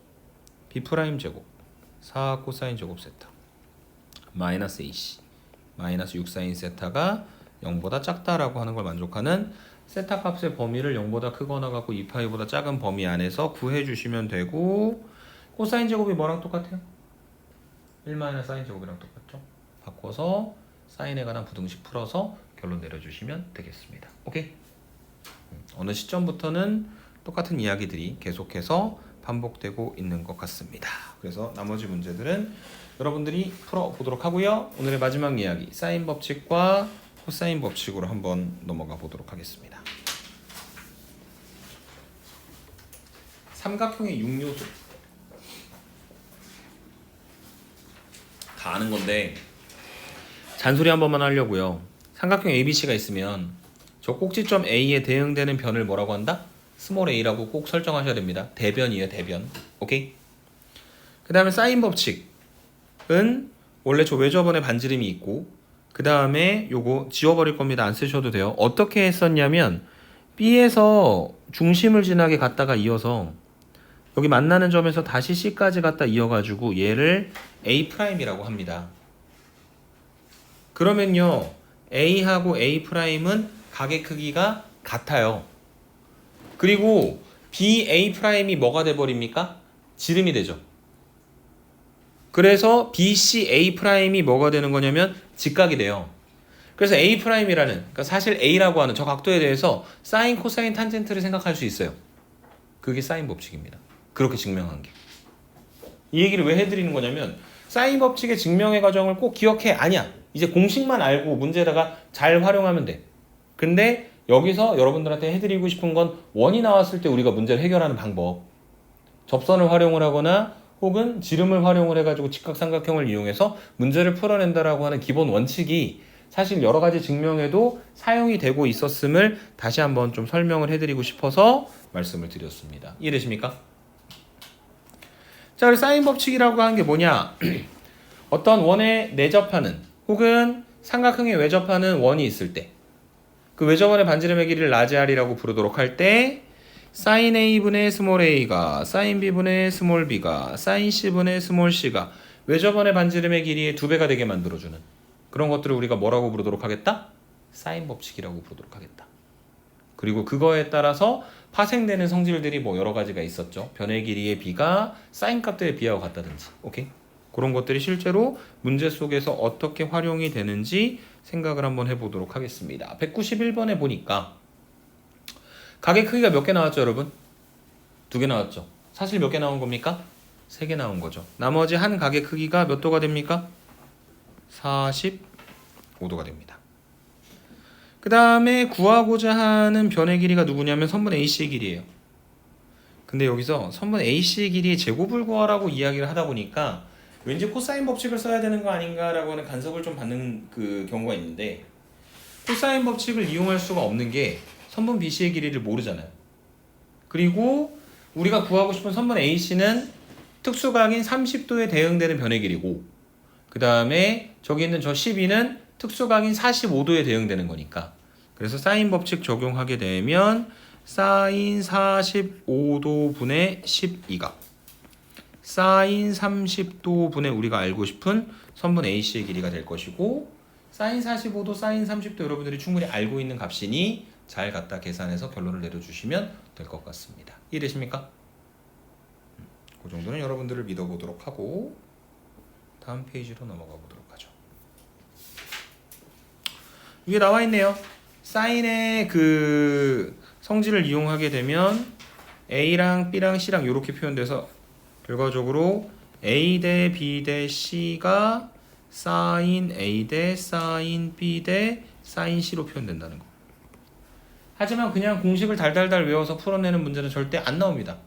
B' 제곱 4 코사인 제곱 세타 마이너스 AC 마이너스 6 사인 세타가 0보다 작다라고 하는 걸 만족하는 세타 값의 범위를 0보다 크거나 갖고 2파이보다 작은 범위 안에서 구해 주시면 되고, 코사인 제곱이 뭐랑 똑같아요? 1 마이너스 사인 제곱이랑 똑같죠? 바꿔서 사인에 관한 부등식 풀어서 결론 내려주시면 되겠습니다. 오케이? 어느 시점부터는 똑같은 이야기들이 계속해서 반복되고 있는 것 같습니다. 그래서 나머지 문제들은 여러분들이 풀어보도록 하고요. 오늘의 마지막 이야기, 사인 법칙과 코사인 법칙으로 한번 넘어가 보도록 하겠습니다. 삼각형의 6요소 다 아는 건데 잔소리 한 번만 하려고요. 삼각형 ABC가 있으면 저 꼭지점 A에 대응되는 변을 뭐라고 한다? 스몰 a라고 꼭 설정하셔야 됩니다. 대변이에요, 대변. 오케이? 그 다음에 사인 법칙은 원래 저 외접원의 반지름이 있고, 그 다음에 요거 지워버릴 겁니다. 안 쓰셔도 돼요. 어떻게 했었냐면 B에서 중심을 지나게 갔다가 이어서 여기 만나는 점에서 다시 C까지 갔다 이어가지고 얘를 A'이라고 합니다. 그러면요, A하고 A'은 각의 크기가 같아요. 그리고 BA'이 뭐가 돼버립니까? 지름이 되죠. 그래서 BCA'이 뭐가 되는 거냐면 직각이 돼요. 그래서 A'이라는, 그러니까 사실 A라고 하는 저 각도에 대해서 사인, 코사인, 탄젠트를 생각할 수 있어요. 그게 사인 법칙입니다. 그렇게 증명한 게. 이 얘기를 왜 해드리는 거냐면 사인 법칙의 증명의 과정을 꼭 기억해. 아니야. 이제 공식만 알고 문제에다가 잘 활용하면 돼. 근데 여기서 여러분들한테 해드리고 싶은 건 원이 나왔을 때 우리가 문제를 해결하는 방법. 접선을 활용을 하거나 혹은 지름을 활용을 해가지고 직각삼각형을 이용해서 문제를 풀어낸다라고 하는 기본 원칙이 사실 여러 가지 증명에도 사용이 되고 있었음을 다시 한번 좀 설명을 해드리고 싶어서 말씀을 드렸습니다. 이해되십니까? 자, 그래서 사인 법칙이라고 하는 게 뭐냐? 어떤 원에 내접하는 혹은 삼각형에 외접하는 원이 있을 때 그 외접원의 반지름의 길이를 라지 r이라고 부르도록 할 때 사인 a분의 스몰 a가 사인 b분의 스몰 b가 사인 c분의 스몰 c가 외접원의 반지름의 길이의 2배가 되게 만들어주는 그런 것들을 우리가 뭐라고 부르도록 하겠다? 사인 법칙이라고 부르도록 하겠다. 그리고 그거에 따라서 파생되는 성질들이 뭐 여러 가지가 있었죠. 변의 길이의 b가 사인 값들의 b하고 같다든지. 오케이? 그런 것들이 실제로 문제 속에서 어떻게 활용이 되는지 생각을 한번 해보도록 하겠습니다. 191번에 보니까 각의 크기가 몇 개 나왔죠, 여러분? 2개 나왔죠. 사실 몇 개 나온 겁니까? 3개 나온 거죠. 나머지 한 각의 크기가 몇 도가 됩니까? 45도가 됩니다. 그 다음에 구하고자 하는 변의 길이가 누구냐면 선분 AC의 길이에요. 근데 여기서 선분 AC의 길이의 제곱을 구하라고 이야기를 하다 보니까 왠지 코사인 법칙을 써야 되는 거 아닌가라고 하는 간섭을 좀 받는 그 경우가 있는데, 코사인 법칙을 이용할 수가 없는 게 선분 BC의 길이를 모르잖아요. 그리고 우리가 구하고 싶은 선분 AC는 특수각인 30도에 대응되는 변의 길이고, 그 다음에 저기 있는 저 12는 특수각인 45도에 대응되는 거니까, 그래서 사인 법칙 적용하게 되면 사인 45도 분의 12가 사인 30도 분의 우리가 알고 싶은 선분 AC의 길이가 될 것이고, 사인 45도, 사인 30도 여러분들이 충분히 알고 있는 값이니 잘 갖다 계산해서 결론을 내려주시면 될 것 같습니다. 이해되십니까? 그 정도는 여러분들을 믿어보도록 하고 다음 페이지로 넘어가 보도록 하죠. 위에 나와 있네요. 사인의 그 성질을 이용하게 되면 A랑 B랑 C랑 이렇게 표현돼서 결과적으로 A 대 B 대 C가 사인 A 대 사인 B 대 사인 C로 표현된다는 거. 하지만 그냥 공식을 달달달 외워서 풀어내는 문제는 절대 안 나옵니다.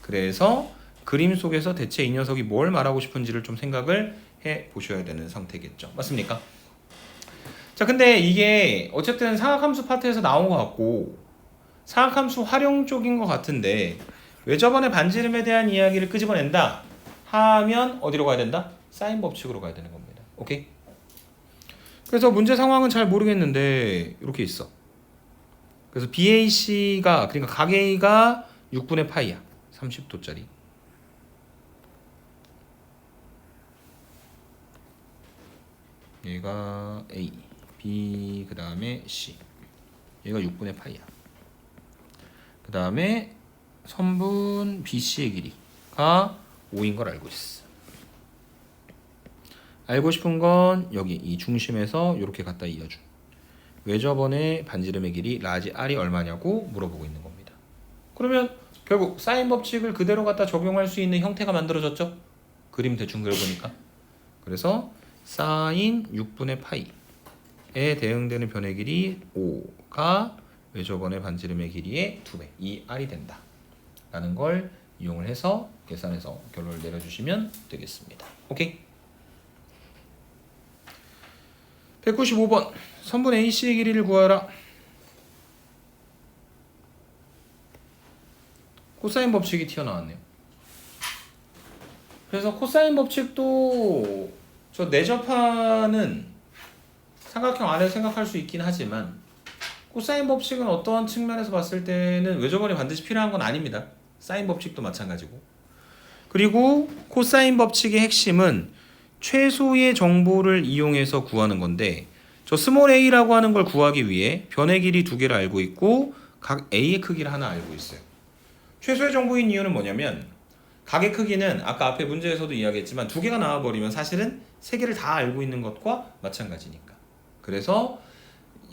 그래서 그림 속에서 대체 이 녀석이 뭘 말하고 싶은지를 좀 생각을 해 보셔야 되는 상태겠죠. 맞습니까? 자, 근데 이게 어쨌든 사각함수 파트에서 나온 것 같고 사각함수 활용 쪽인 것 같은데 왜 저번에 반지름에 대한 이야기를 끄집어낸다 하면 어디로 가야 된다? 사인 법칙으로 가야 되는 겁니다. 오케이? 그래서 문제 상황은 잘 모르겠는데 이렇게 있어. 그래서 BAC가 그러니까 각 A가 6분의 파이야. 30도짜리. 얘가 A, B 그 다음에 C. 얘가 6분의 파이야. 그 다음에 선분 BC의 길이가 5인 걸 알고 있어. 알고 싶은 건 여기 이 중심에서 이렇게 갖다 이어준 외접원의 반지름의 길이 라지 R이 얼마냐고 물어보고 있는 겁니다. 그러면 결국 사인 법칙을 그대로 갖다 적용할 수 있는 형태가 만들어졌죠? 그림 대충 그려보니까. 그래서 사인 6분의 파이에 대응되는 변의 길이 5가 외접원의 반지름의 길이의 2배, 이 R이 된다 라는 걸 이용을 해서 계산해서 결론을 내려주시면 되겠습니다. 오케이? 195번 선분 AC의 길이를 구하라. 코사인 법칙이 튀어나왔네요. 그래서 코사인 법칙도 저 내접하는 삼각형 안에 생각할 수 있긴 하지만 코사인 법칙은 어떠한 측면에서 봤을 때는 외접원이 반드시 필요한 건 아닙니다. 사인 법칙도 마찬가지고. 그리고 코사인 법칙의 핵심은 최소의 정보를 이용해서 구하는 건데 저 스몰 a라고 하는 걸 구하기 위해 변의 길이 두 개를 알고 있고 각 a의 크기를 하나 알고 있어요. 최소의 정보인 이유는 뭐냐면 각의 크기는 아까 앞에 문제에서도 이야기했지만 두 개가 나와버리면 사실은 세 개를 다 알고 있는 것과 마찬가지니까. 그래서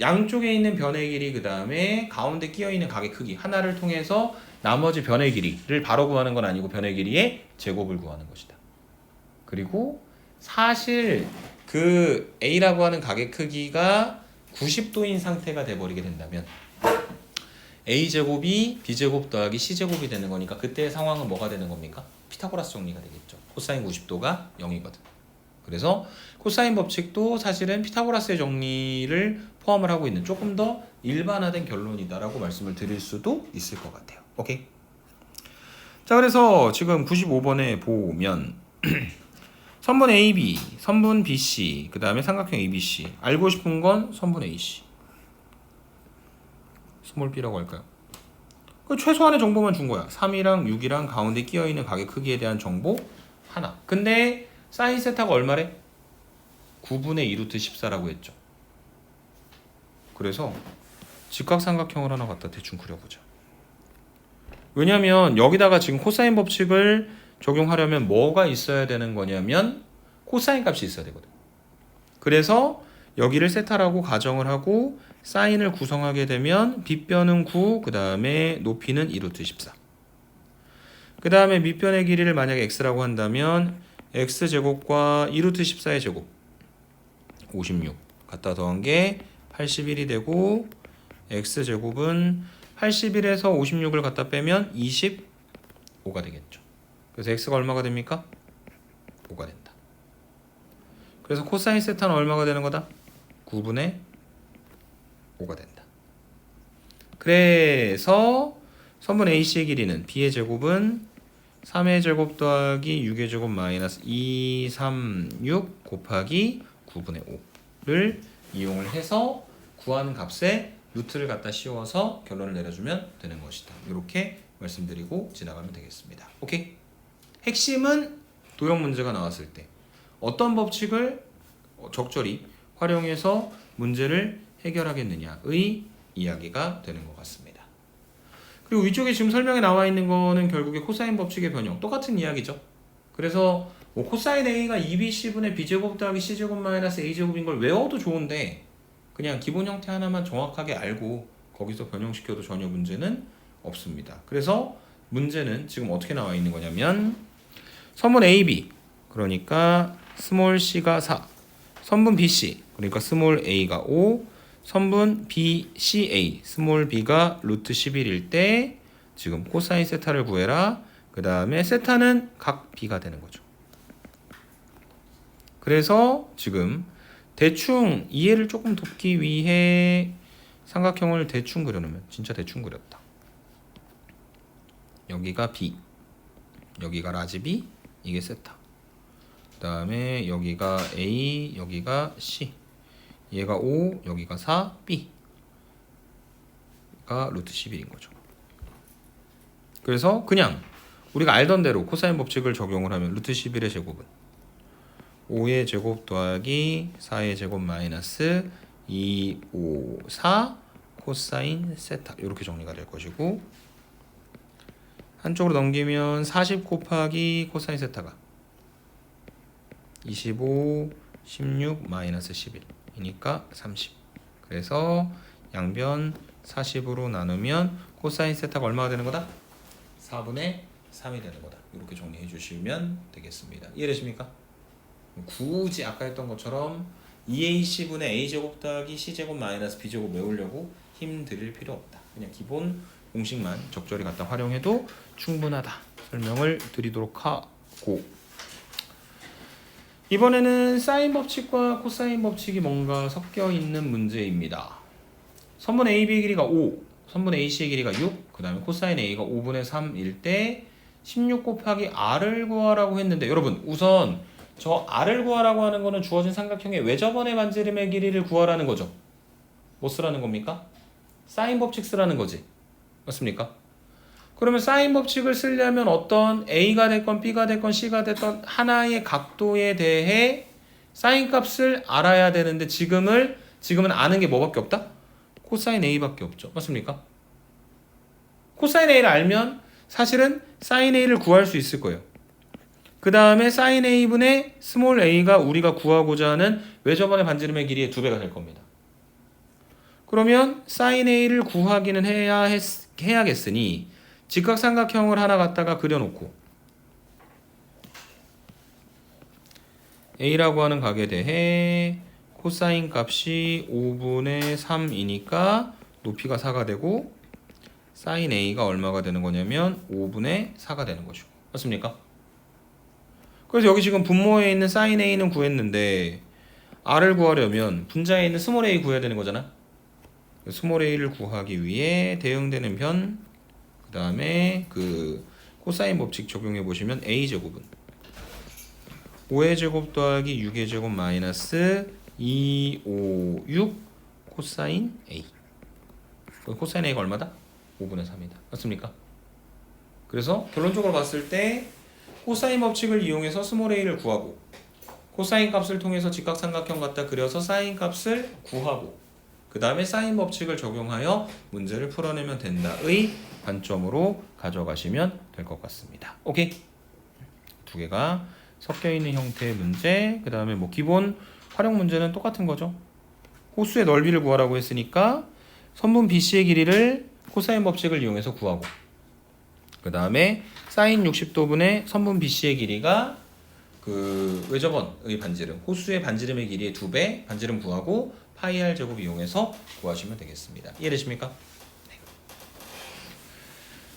양쪽에 있는 변의 길이 그 다음에 가운데 끼어있는 각의 크기 하나를 통해서 나머지 변의 길이를 바로 구하는 건 아니고 변의 길이의 제곱을 구하는 것이다. 그리고 사실 그 A라고 하는 각의 크기가 90도인 상태가 돼버리게 된다면 A제곱이 B제곱 더하기 C제곱이 되는 거니까 그때의 상황은 뭐가 되는 겁니까? 피타고라스 정리가 되겠죠. 코사인 90도가 0이거든. 그래서 코사인 법칙도 사실은 피타고라스의 정리를 포함을 하고 있는 조금 더 일반화된 결론이다라고 말씀을 드릴 수도 있을 것 같아요. 오케이? 자, 그래서 지금 95번에 보면 선분 AB, 선분 BC, 그 다음에 삼각형 ABC. 알고 싶은 건 선분 AC. 스몰 b라고 할까요? 그 최소한의 정보만 준 거야. 3이랑 6이랑 가운데 끼어있는 각의 크기에 대한 정보 하나. 근데 사인 세타가 얼마래? 9분의 2루트 14라고 했죠. 그래서 직각삼각형을 하나 갖다 대충 그려보자. 왜냐면 여기다가 지금 코사인 법칙을 적용하려면 뭐가 있어야 되는 거냐면 코사인 값이 있어야 되거든. 그래서 여기를 세타라고 가정을 하고 사인을 구성하게 되면 빗변은 9, 그 다음에 높이는 2루트 14. 그 다음에 밑변의 길이를 만약에 x라고 한다면 x제곱과 2루트 14의 제곱 56 갖다 더한 게 81이 되고 x제곱은 81에서 56을 갖다 빼면 25가 되겠죠. 그래서 x가 얼마가 됩니까? 5가 된다. 그래서 코사인 세타는 얼마가 되는 거다? 9분의 5가 된다. 그래서 선분 AC의 길이는 B의 제곱은 3의 제곱 더하기 6의 제곱 마이너스 236 곱하기 9분의 5를 이용을 해서 구하는 값에 루트를 갖다 씌워서 결론을 내려주면 되는 것이다. 이렇게 말씀드리고 지나가면 되겠습니다. 오케이? 핵심은 도형 문제가 나왔을 때 어떤 법칙을 적절히 활용해서 문제를 해결하겠느냐의 이야기가 되는 것 같습니다. 그리고 위쪽에 지금 설명에 나와 있는 거는 결국에 코사인 법칙의 변형 똑같은 이야기죠. 그래서 뭐 코사인 A가 2BC분의 B제곱 더하기 C제곱 마이너스 A제곱인 걸 외워도 좋은데 그냥 기본 형태 하나만 정확하게 알고 거기서 변형시켜도 전혀 문제는 없습니다. 그래서 문제는 지금 어떻게 나와 있는 거냐면 선분 AB 그러니까 스몰 c가 4 선분 BC 그러니까 스몰 a가 5 선분 BCA 스몰 b가 루트 11일 때 지금 코사인 세타를 구해라. 그 다음에 세타는 각 b가 되는 거죠. 그래서 지금 대충 이해를 조금 돕기 위해 삼각형을 대충 그려놓으면 진짜 대충 그렸다. 여기가 B 여기가 라지 B 이게 세타 그 다음에 여기가 A 여기가 C 얘가 5 여기가 4 B가 루트 11인 거죠. 그래서 그냥 우리가 알던 대로 코사인 법칙을 적용을 하면 루트 11의 제곱은 5의 제곱 더하기 4의 제곱 마이너스 2, 5, 4 코사인 세타 이렇게 정리가 될 것이고 한쪽으로 넘기면 40 곱하기 코사인 세타가 25, 16 마이너스 11이니까 30. 그래서 양변 40으로 나누면 코사인 세타가 얼마가 되는 거다? 4분의 3이 되는 거다. 이렇게 정리해 주시면 되겠습니다. 이해되십니까? 굳이 아까 했던 것처럼 2ac분의 a제곱 더하기 c제곱 마이너스 b제곱 외우려고 힘들일 필요 없다. 그냥 기본 공식만 적절히 갖다 활용해도 충분하다. 설명을 드리도록 하고 이번에는 사인 법칙과 코사인 법칙이 뭔가 섞여 있는 문제입니다. 선분 AB의 길이가 5, 선분 AC의 길이가 6, 그 다음에 코사인 A가 5분의 3일 때 16 곱하기 R을 구하라고 했는데 여러분 우선 저 R을 구하라고 하는 거는 주어진 삼각형의 외접원의 반지름의 길이를 구하라는 거죠. 뭐 쓰라는 겁니까? 사인 법칙 쓰라는 거지. 맞습니까? 그러면 사인 법칙을 쓰려면 어떤 A가 됐건 B가 됐건 C가 됐건 하나의 각도에 대해 사인 값을 알아야 되는데 지금은 아는 게 뭐밖에 없다? 코사인 A밖에 없죠. 맞습니까? 코사인 A를 알면 사실은 사인 A를 구할 수 있을 거예요. 그 다음에 사인 A분의 스몰 a가 우리가 구하고자 하는 외접원의 반지름의 길이의 2배가 될 겁니다. 그러면 사인 A를 구하기는 해야겠으니 직각삼각형을 하나 갖다가 그려놓고 A라고 하는 각에 대해 코사인 값이 5분의 3이니까 높이가 4가 되고 사인 A가 얼마가 되는 거냐면 5분의 4가 되는 것이고 맞습니까? 그래서 여기 지금 분모에 있는 사인 A는 구했는데 R을 구하려면 분자에 있는 스몰 a 구해야 되는 거잖아. 스몰 a를 구하기 위해 대응되는 변, 그 다음에 그 코사인 법칙 적용해 보시면 a제곱은 5의 제곱 더하기 6의 제곱 마이너스 2, 5, 6 코사인 a. 코사인 a가 얼마다? 5분의 3이다. 맞습니까? 그래서 결론적으로 봤을 때 코사인 법칙을 이용해서 스몰 a를 구하고 코사인 값을 통해서 직각삼각형 갖다 그려서 사인 값을 구하고 그 다음에 사인 법칙을 적용하여 문제를 풀어내면 된다의 관점으로 가져가시면 될 것 같습니다. 오케이? 두 개가 섞여 있는 형태의 문제. 그 다음에 뭐 기본 활용 문제는 똑같은 거죠. 호수의 넓이를 구하라고 했으니까 선분 BC의 길이를 코사인 법칙을 이용해서 구하고 그 다음에 사인 60도분의 선분 BC의 길이가 그 외접원의 반지름, 호수의 반지름의 길이의 2배 반지름 구하고 파이 r 제곱 이용해서 구하시면 되겠습니다. 이해되십니까? 네.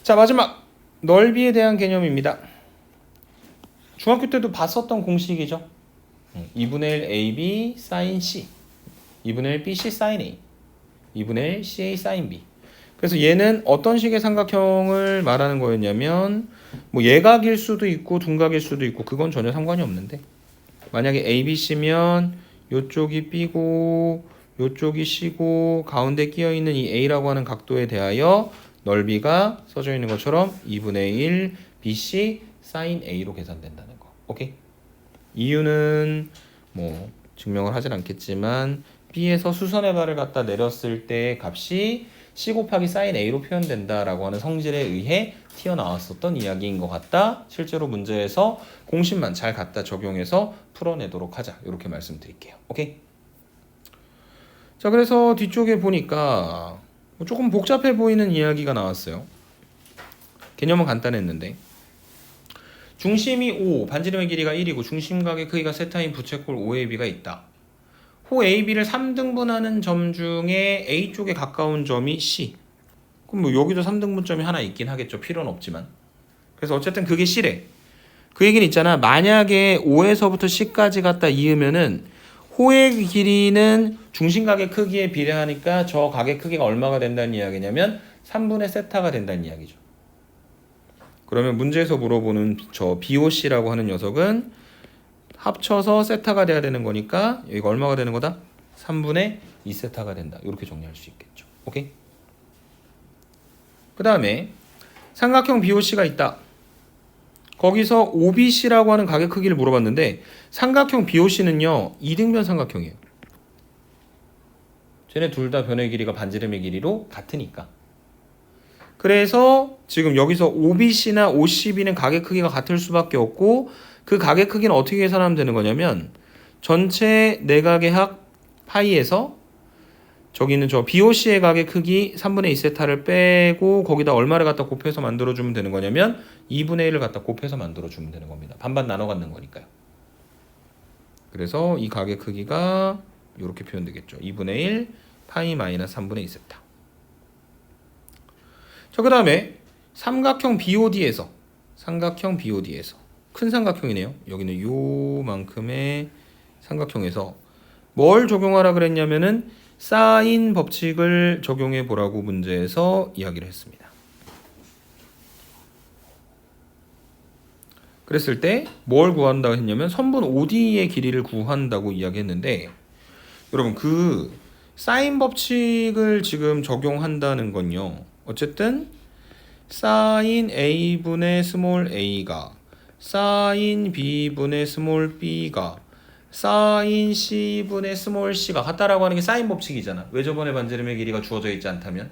자 마지막 넓이에 대한 개념입니다. 중학교 때도 봤었던 공식이죠. 2분의 1 AB sin C 2분의 1 BC sin A 2분의 1 CA sin B. 그래서 얘는 어떤 식의 삼각형을 말하는 거였냐면 뭐 예각일 수도 있고 둔각일 수도 있고 그건 전혀 상관이 없는데 만약에 ABC면 요쪽이 B고 요쪽이 C고 가운데 끼어있는 이 A라고 하는 각도에 대하여 넓이가 써져 있는 것처럼 2분의 1 BC sin A로 계산된다는 거. 오케이? 이유는 뭐 증명을 하진 않겠지만 B에서 수선의 발을 갖다 내렸을 때 값이 C 곱하기 sin A로 표현된다라고 하는 성질에 의해 튀어나왔었던 이야기인 것 같다. 실제로 문제에서 공식만 잘 갖다 적용해서 풀어내도록 하자. 이렇게 말씀드릴게요. 오케이? 자, 그래서 뒤쪽에 보니까 조금 복잡해 보이는 이야기가 나왔어요. 개념은 간단했는데 중심이 5, 반지름의 길이가 1이고 중심각의 크기가 세타인 부채꼴 OAB가 있다. 호 AB를 3등분하는 점 중에 A 쪽에 가까운 점이 C. 그럼 뭐 여기도 3등분점이 하나 있긴 하겠죠. 필요는 없지만. 그래서 어쨌든 그게 C래. 그 얘기는 있잖아. 만약에 5에서부터 C까지 갖다 이으면은 호의 길이는 중심각의 크기에 비례하니까 저 각의 크기가 얼마가 된다는 이야기냐면 3분의 세타가 된다는 이야기죠. 그러면 문제에서 물어보는 저 BOC라고 하는 녀석은 합쳐서 세타가 돼야 되는 거니까 여기가 얼마가 되는 거다? 3분의 2세타가 된다. 이렇게 정리할 수 있겠죠. 오케이? 그 다음에 삼각형 BOC가 있다. 거기서 OBC라고 하는 가게 크기를 물어봤는데 삼각형 BOC는요 2등변 삼각형이에요. 쟤네 둘 다 변의 길이가 반지름의 길이로 같으니까. 그래서 지금 여기서 OBC나 OCB는 가게 크기가 같을 수밖에 없고 그 가게 크기는 어떻게 계산하면 되는 거냐면 전체 내각의 합 파이에서 저기 있는 저 BOC의 가게 크기 3분의 2세타를 빼고 거기다 얼마를 갖다 곱해서 만들어주면 되는 거냐면 2분의 1을 갖다 곱해서 만들어주면 되는 겁니다. 반반 나눠 갖는 거니까요. 그래서 이 가게 크기가 이렇게 표현되겠죠. 2분의 1 파이 마이너스 3분의 2세타. 자, 그 다음에 삼각형 BOD에서 큰 삼각형이네요. 여기는 요만큼의 삼각형에서 뭘 적용하라 그랬냐면은 사인 법칙을 적용해 보라고 문제에서 이야기를 했습니다. 그랬을 때 뭘 구한다고 했냐면 선분 OD의 길이를 구한다고 이야기했는데 여러분 그 사인 법칙을 지금 적용한다는 건요. 어쨌든 사인 A분의 스몰 a가 사인 B분의 스몰 b가 사인 C분의 스몰 c가 같다라고 하는 게 사인 법칙이잖아. 외접원의 반지름의 길이가 주어져 있지 않다면.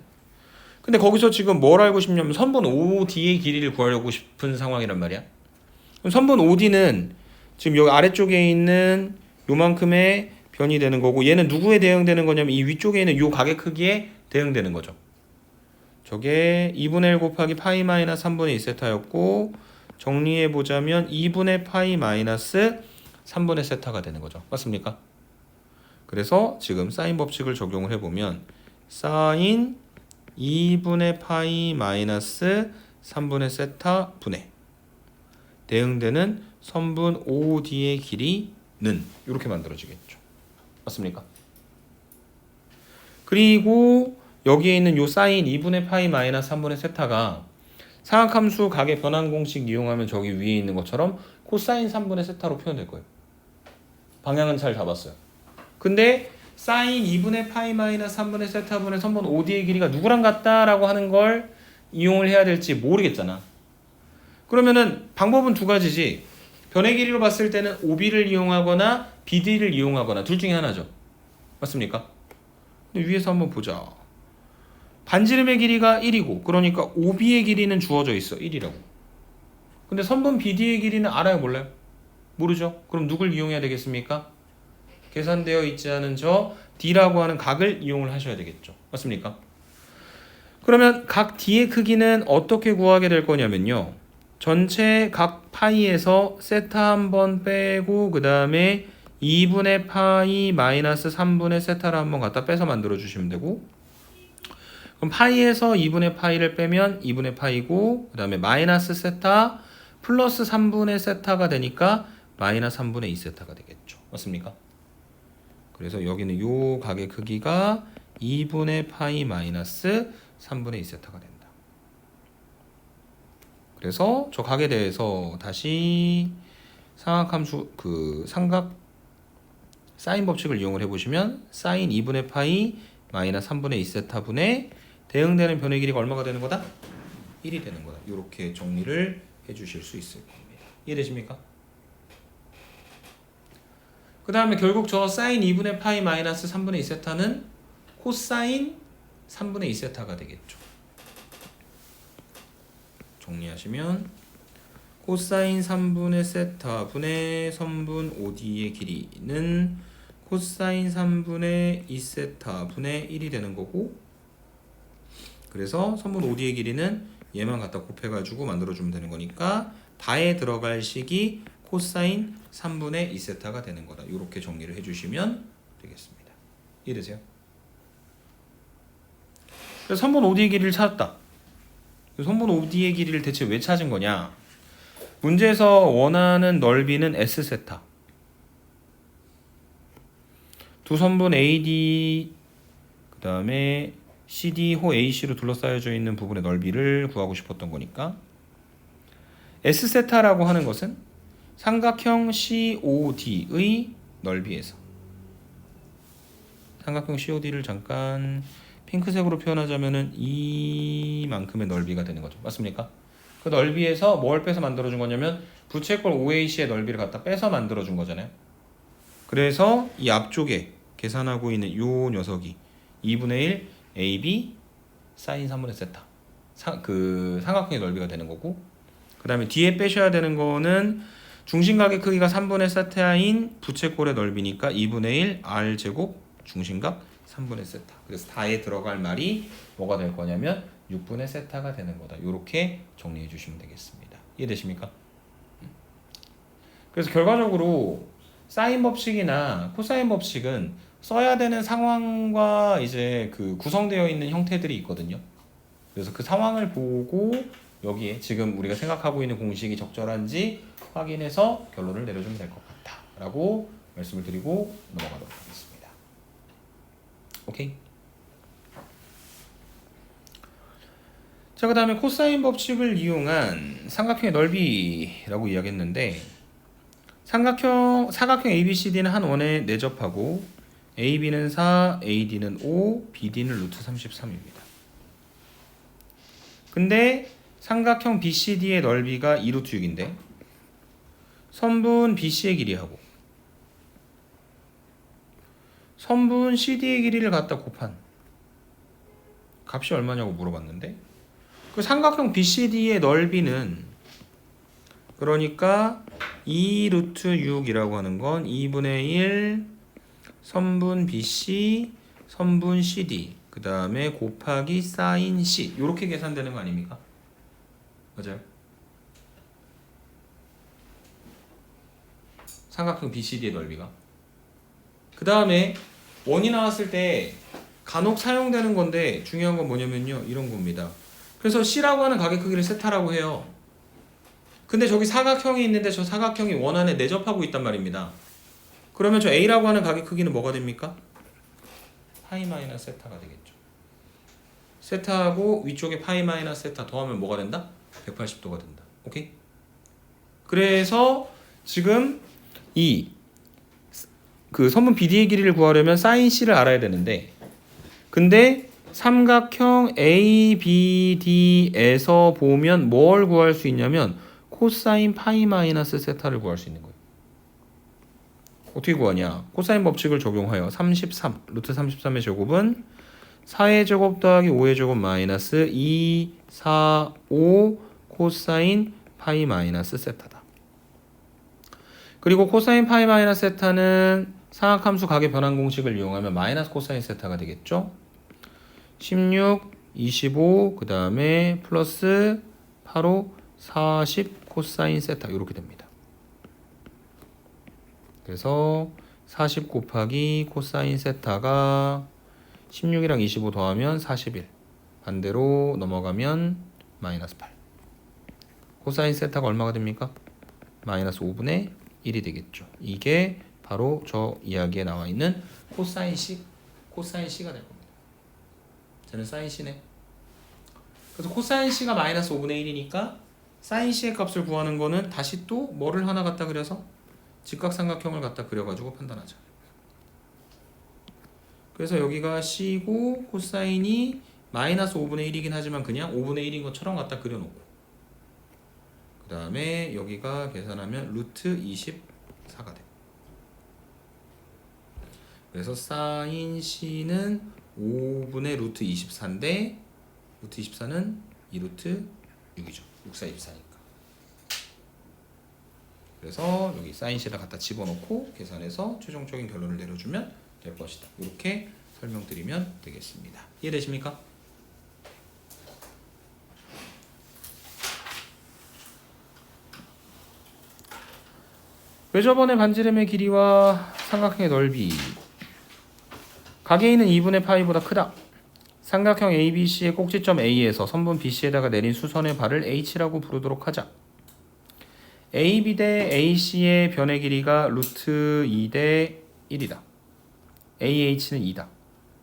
근데 거기서 지금 뭘 알고 싶냐면 선분 OD의 길이를 구하려고 싶은 상황이란 말이야. 그럼 선분 OD는 지금 여기 아래쪽에 있는 요만큼의 변이 되는 거고 얘는 누구에 대응되는 거냐면 이 위쪽에 있는 요 가게 크기에 대응되는 거죠. 저게 2분의 1 곱하기 파이 마이너스 3분의 2세타였고 정리해 보자면 2분의 파이 마이너스 3분의 세타가 되는 거죠. 맞습니까? 그래서 지금 사인 법칙을 적용을 해보면 사인 2분의 파이 마이너스 3분의 세타 분의 대응되는 선분 OD의 길이는 이렇게 만들어지겠죠. 맞습니까? 그리고 여기에 있는 요 사인 2분의 파이 마이너스 3분의 세타가 사각함수 각의 변환 공식 이용하면 저기 위에 있는 것처럼 코사인 3분의 세타로 표현될 거예요. 방향은 잘 잡았어요. 근데 사인 2분의 파이 마이너스 3분의 세타분의 선분 OD의 길이가 누구랑 같다라고 하는 걸 이용을 해야 될지 모르겠잖아. 그러면은 방법은 두 가지지. 변의 길이로 봤을 때는 OB를 이용하거나 BD를 이용하거나 둘 중에 하나죠. 맞습니까? 근데 위에서 한번 보자. 반지름의 길이가 1이고 그러니까 OB의 길이는 주어져 있어. 1이라고. 근데 선분 BD의 길이는 알아요? 몰라요? 모르죠? 그럼 누굴 이용해야 되겠습니까? 계산되어 있지 않은 저 D라고 하는 각을 이용을 하셔야 되겠죠. 맞습니까? 그러면 각 D의 크기는 어떻게 구하게 될 거냐면요. 전체 각 파이에서 세타 한번 빼고 그 다음에 2분의 파이 마이너스 3분의 세타를 한번 갖다 빼서 만들어 주시면 되고 그럼 파이에서 2분의 파이를 빼면 2분의 파이고 그 다음에 마이너스 세타 플러스 3분의 세타가 되니까 마이너스 3분의 2세타가 되겠죠. 맞습니까? 그래서 여기는 요 각의 크기가 2분의 파이 마이너스 3분의 2세타가 된다. 그래서 저 각에 대해서 다시 삼각함수 삼각 사인 법칙을 이용을 해보시면 사인 2분의 파이 마이너스 3분의 2세타 분의 대응되는 변의 길이가 얼마가 되는 거다? 1이 되는 거다. 이렇게 정리를 해주실 수 있을 겁니다. 이해되십니까? 그 다음에 결국 저 사인 2분의 파이 마이너스 3분의 2세타는 코사인 3분의 2세타가 되겠죠. 정리하시면 코사인 3분의 세타 분의 선분 OD의 길이는 코사인 3분의 2세타 분의 1이 되는 거고 그래서 선분 OD의 길이는 얘만 갖다 곱해가지고 만들어주면 되는 거니까 다에 들어갈 식이 코사인 3분의 2세타가 되는 거다. 이렇게 정리를 해주시면 되겠습니다. 이해되세요? 그래서 선분 OD의 길이를 찾았다. 선분 OD의 길이를 대체 왜 찾은 거냐? 문제에서 원하는 넓이는 S세타. 두 선분 AD 그 다음에 CD 호 AC로 둘러싸여져 있는 부분의 넓이를 구하고 싶었던 거니까 S세타라고 하는 것은 삼각형 COD의 넓이에서 삼각형 COD를 잠깐 핑크색으로 표현하자면은 이만큼의 넓이가 되는 거죠. 맞습니까? 그 넓이에서 뭘 빼서 만들어준 거냐면 부채꼴 OAC의 넓이를 갖다 빼서 만들어준 거잖아요. 그래서 이 앞쪽에 계산하고 있는 요 녀석이 2분의 1 AB 사인 3분의 세타 그 삼각형의 넓이가 되는 거고, 그 다음에 뒤에 빼셔야 되는 거는 중심각의 크기가 3분의 세타인 부채꼴의 넓이니까 2분의 1 R제곱 중심각 3분의 세타. 그래서 다에 들어갈 말이 뭐가 될 거냐면 6분의 세타가 되는 거다. 이렇게 정리해 주시면 되겠습니다. 이해되십니까? 그래서 결과적으로 사인 법칙이나 코사인 법칙은 써야 되는 상황과 이제 그 구성되어 있는 형태들이 있거든요. 그래서 그 상황을 보고 여기에 지금 우리가 생각하고 있는 공식이 적절한지 확인해서 결론을 내려주면 될 것 같다 라고 말씀을 드리고 넘어가도록 하겠습니다. 오케이. 자, 그 다음에 코사인 법칙을 이용한 삼각형의 넓이라고 이야기했는데, 사각형 ABCD는 한 원에 내접하고 AB는 4, AD는 5, BD는 루트 33입니다. 근데 삼각형 BCD의 넓이가 2루트 6인데 선분 BC의 길이하고 선분 CD의 길이를 갖다 곱한 값이 얼마냐고 물어봤는데, 그 삼각형 BCD의 넓이는 그러니까 2루트 6이라고 하는 건 2분의 1 선분 BC 선분 CD 그 다음에 곱하기 사인 C 이렇게 계산되는 거 아닙니까? 맞아요? 삼각형 BCD의 넓이가. 그 다음에 원이 나왔을 때 간혹 사용되는 건데 중요한 건 뭐냐면요, 이런 겁니다. 그래서 C라고 하는 가게 크기를 세타라고 해요. 근데 저기 사각형이 있는데 저 사각형이 원 안에 내접하고 있단 말입니다. 그러면 저 A라고 하는 가게 크기는 뭐가 됩니까? 파이 마이너스 세타가 되겠죠. 세타하고 위쪽에 파이 마이너스 세타 더하면 뭐가 된다? 180도가 된다. 오케이? 그래서 지금 그 선분 BD의 길이를 구하려면 사인 C를 알아야 되는데, 근데 삼각형 ABD에서 보면 뭘 구할 수 있냐면 코사인 파이 마이너스 세타를 구할 수 있는 거예요. 어떻게 구하냐? 코사인 법칙을 적용하여 33 루트 33의 제곱은 4의 제곱 더하기 5의 제곱 마이너스 2, 4, 5 코사인 파이 마이너스 세타다. 그리고 코사인 파이 마이너스 세타는 상악함수 각의 변환 공식을 이용하면 마이너스 코사인 세타가 되겠죠. 16, 25, 그 다음에 플러스 8, 5, 40 코사인 세타 이렇게 됩니다. 그래서 40 곱하기 코사인 세타가 16이랑 25 더하면 41, 반대로 넘어가면 마이너스 8. 코사인 세타가 얼마가 됩니까? 마이너스 5분의 1이 되겠죠. 이게 바로 저 이야기에 나와 있는 코사인 C가 될 겁니다. 저는 사인 C네. 그래서 코사인 C가 마이너스 5분의 1이니까 사인 C의 값을 구하는 거는 다시 또 뭐를 하나 갖다 그려서 직각삼각형을 갖다 그려가지고 판단하자. 그래서 여기가 C고 코사인이 마이너스 5분의 1이긴 하지만 그냥 5분의 1인 것처럼 갖다 그려놓고, 그 다음에 여기가 계산하면 루트 24가 돼. 그래서 사인 C는 5분의 루트 24인데 루트 24는 2루트 6이죠. 6, 4, 24니까. 그래서 여기 사인 C를 갖다 집어넣고 계산해서 최종적인 결론을 내려주면 될 것이다. 이렇게 설명드리면 되겠습니다. 이해되십니까? 외접원의 반지름의 길이와 삼각형의 넓이. 각에 있는 2분의 파이보다 크다. 삼각형 ABC의 꼭지점 A에서 선분 BC에다가 내린 수선의 발을 H라고 부르도록 하자. AB 대 AC의 변의 길이가 루트 2 대 1이다. AH는 2다.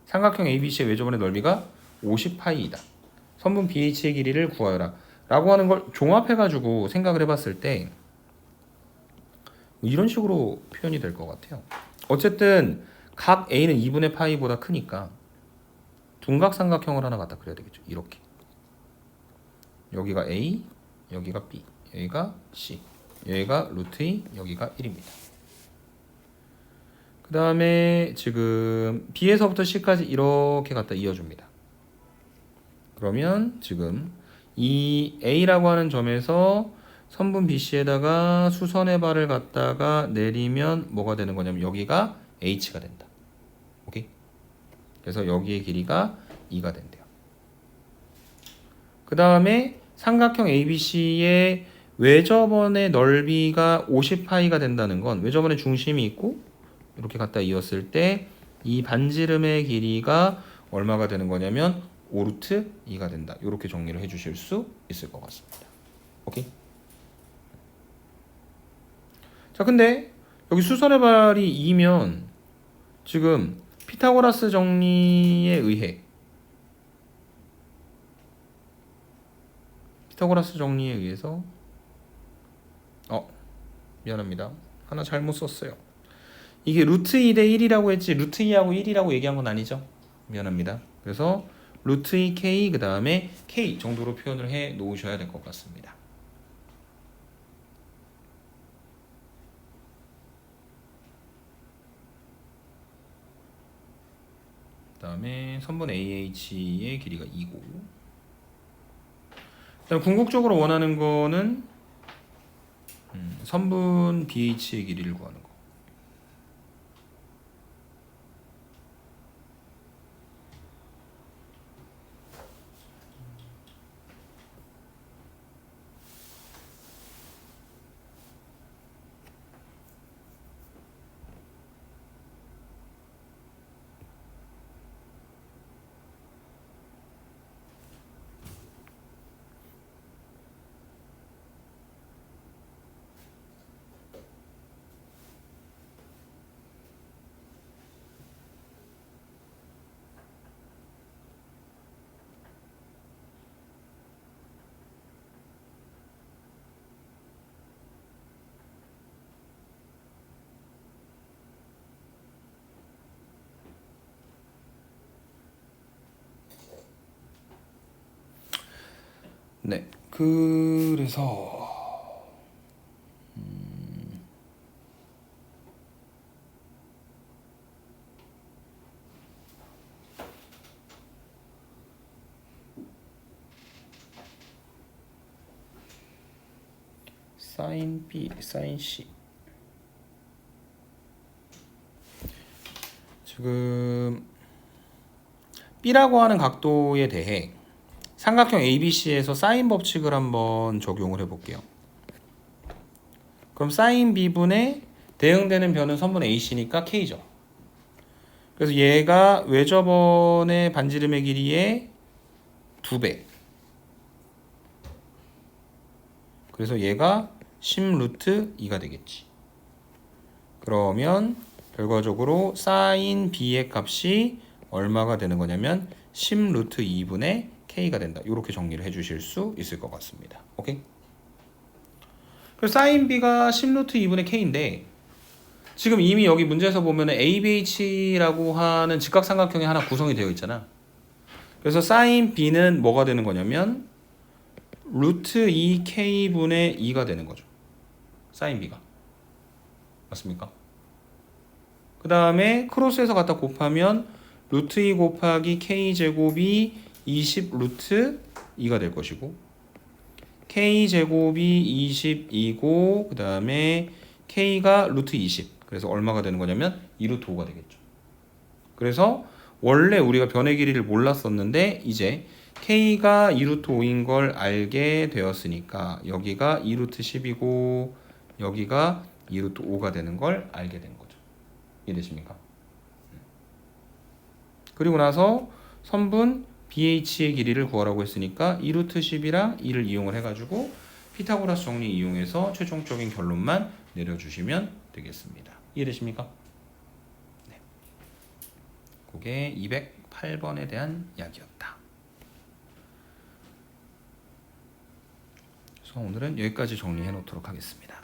삼각형 ABC의 외접원의 넓이가 50파이이다. 선분 BH의 길이를 구하여라. 라고 하는 걸 종합해가지고 생각을 해봤을 때 이런 식으로 표현이 될 것 같아요. 어쨌든 각 A는 2분의 파이보다 크니까 둔각 삼각형을 하나 갖다 그려야 되겠죠. 이렇게 여기가 A, 여기가 B, 여기가 C, 여기가 루트 2, 여기가 1입니다. 그 다음에 지금 B에서부터 C까지 이렇게 갖다 이어줍니다. 그러면 지금 이 A라고 하는 점에서 선분 BC에다가 수선의 발을 갖다가 내리면 뭐가 되는 거냐면 여기가 H가 된다. 오케이? 그래서 여기의 길이가 2가 된대요. 그 다음에 삼각형 ABC의 외접원의 넓이가 50파이가 된다는 건 외접원의 중심이 있고 이렇게 갖다 이었을 때 이 반지름의 길이가 얼마가 되는 거냐면 5루트 2가 된다. 이렇게 정리를 해주실 수 있을 것 같습니다. 오케이? 자, 근데 여기 수선의 발이 2면 지금 피타고라스 정리에 의해서 미안합니다. 하나 잘못 썼어요. 이게 루트 2 대 1이라고 했지 루트 2하고 1이라고 얘기한 건 아니죠. 미안합니다. 그래서 루트 2K 그 다음에 K 정도로 표현을 해 놓으셔야 될 것 같습니다. 그 다음에 선분 AH의 길이가 2고 그다음 궁극적으로 원하는 거는 선분 BH의 길이를 구하는 거. 네, 그래서 사인 B, 사인 C 지금 B라고 하는 각도에 대해 삼각형 ABC에서 사인 법칙을 한번 적용을 해볼게요. 그럼 사인 B분의 대응되는 변은 선분 AC니까 K죠. 그래서 얘가 외접원의 반지름의 길이의 2배. 그래서 얘가 10루트 2가 되겠지. 그러면 결과적으로 사인 B의 값이 얼마가 되는 거냐면 10루트 2분의 K가 된다. 이렇게 정리를 해주실 수 있을 것 같습니다. 오케이? 그래서 사인 B가 10루트 2분의 K인데 지금 이미 여기 문제에서 보면 ABH라고 하는 직각삼각형이 하나 구성이 되어 있잖아. 그래서 사인 B는 뭐가 되는 거냐면 루트 2K분의 2가 되는 거죠. 사인 B가. 맞습니까? 그 다음에 크로스해서 갖다 곱하면 루트 2 곱하기 K제곱이 20 루트 2가 될 것이고 K제곱이 22고 그 다음에 K가 루트 20 그래서 얼마가 되는 거냐면 2루트 5가 되겠죠. 그래서 원래 우리가 변의 길이를 몰랐었는데 이제 K가 2루트 5인 걸 알게 되었으니까 여기가 2루트 10이고 여기가 2루트 5가 되는 걸 알게 된 거죠. 이해되십니까? 그리고 나서 선분 BH의 길이를 구하라고 했으니까 2루트 10이랑 2를 이용을 해가지고 피타고라스 정리 이용해서 최종적인 결론만 내려주시면 되겠습니다. 이해되십니까? 네. 그게 208번에 대한 이야기였다. 그래서 오늘은 여기까지 정리해 놓도록 하겠습니다.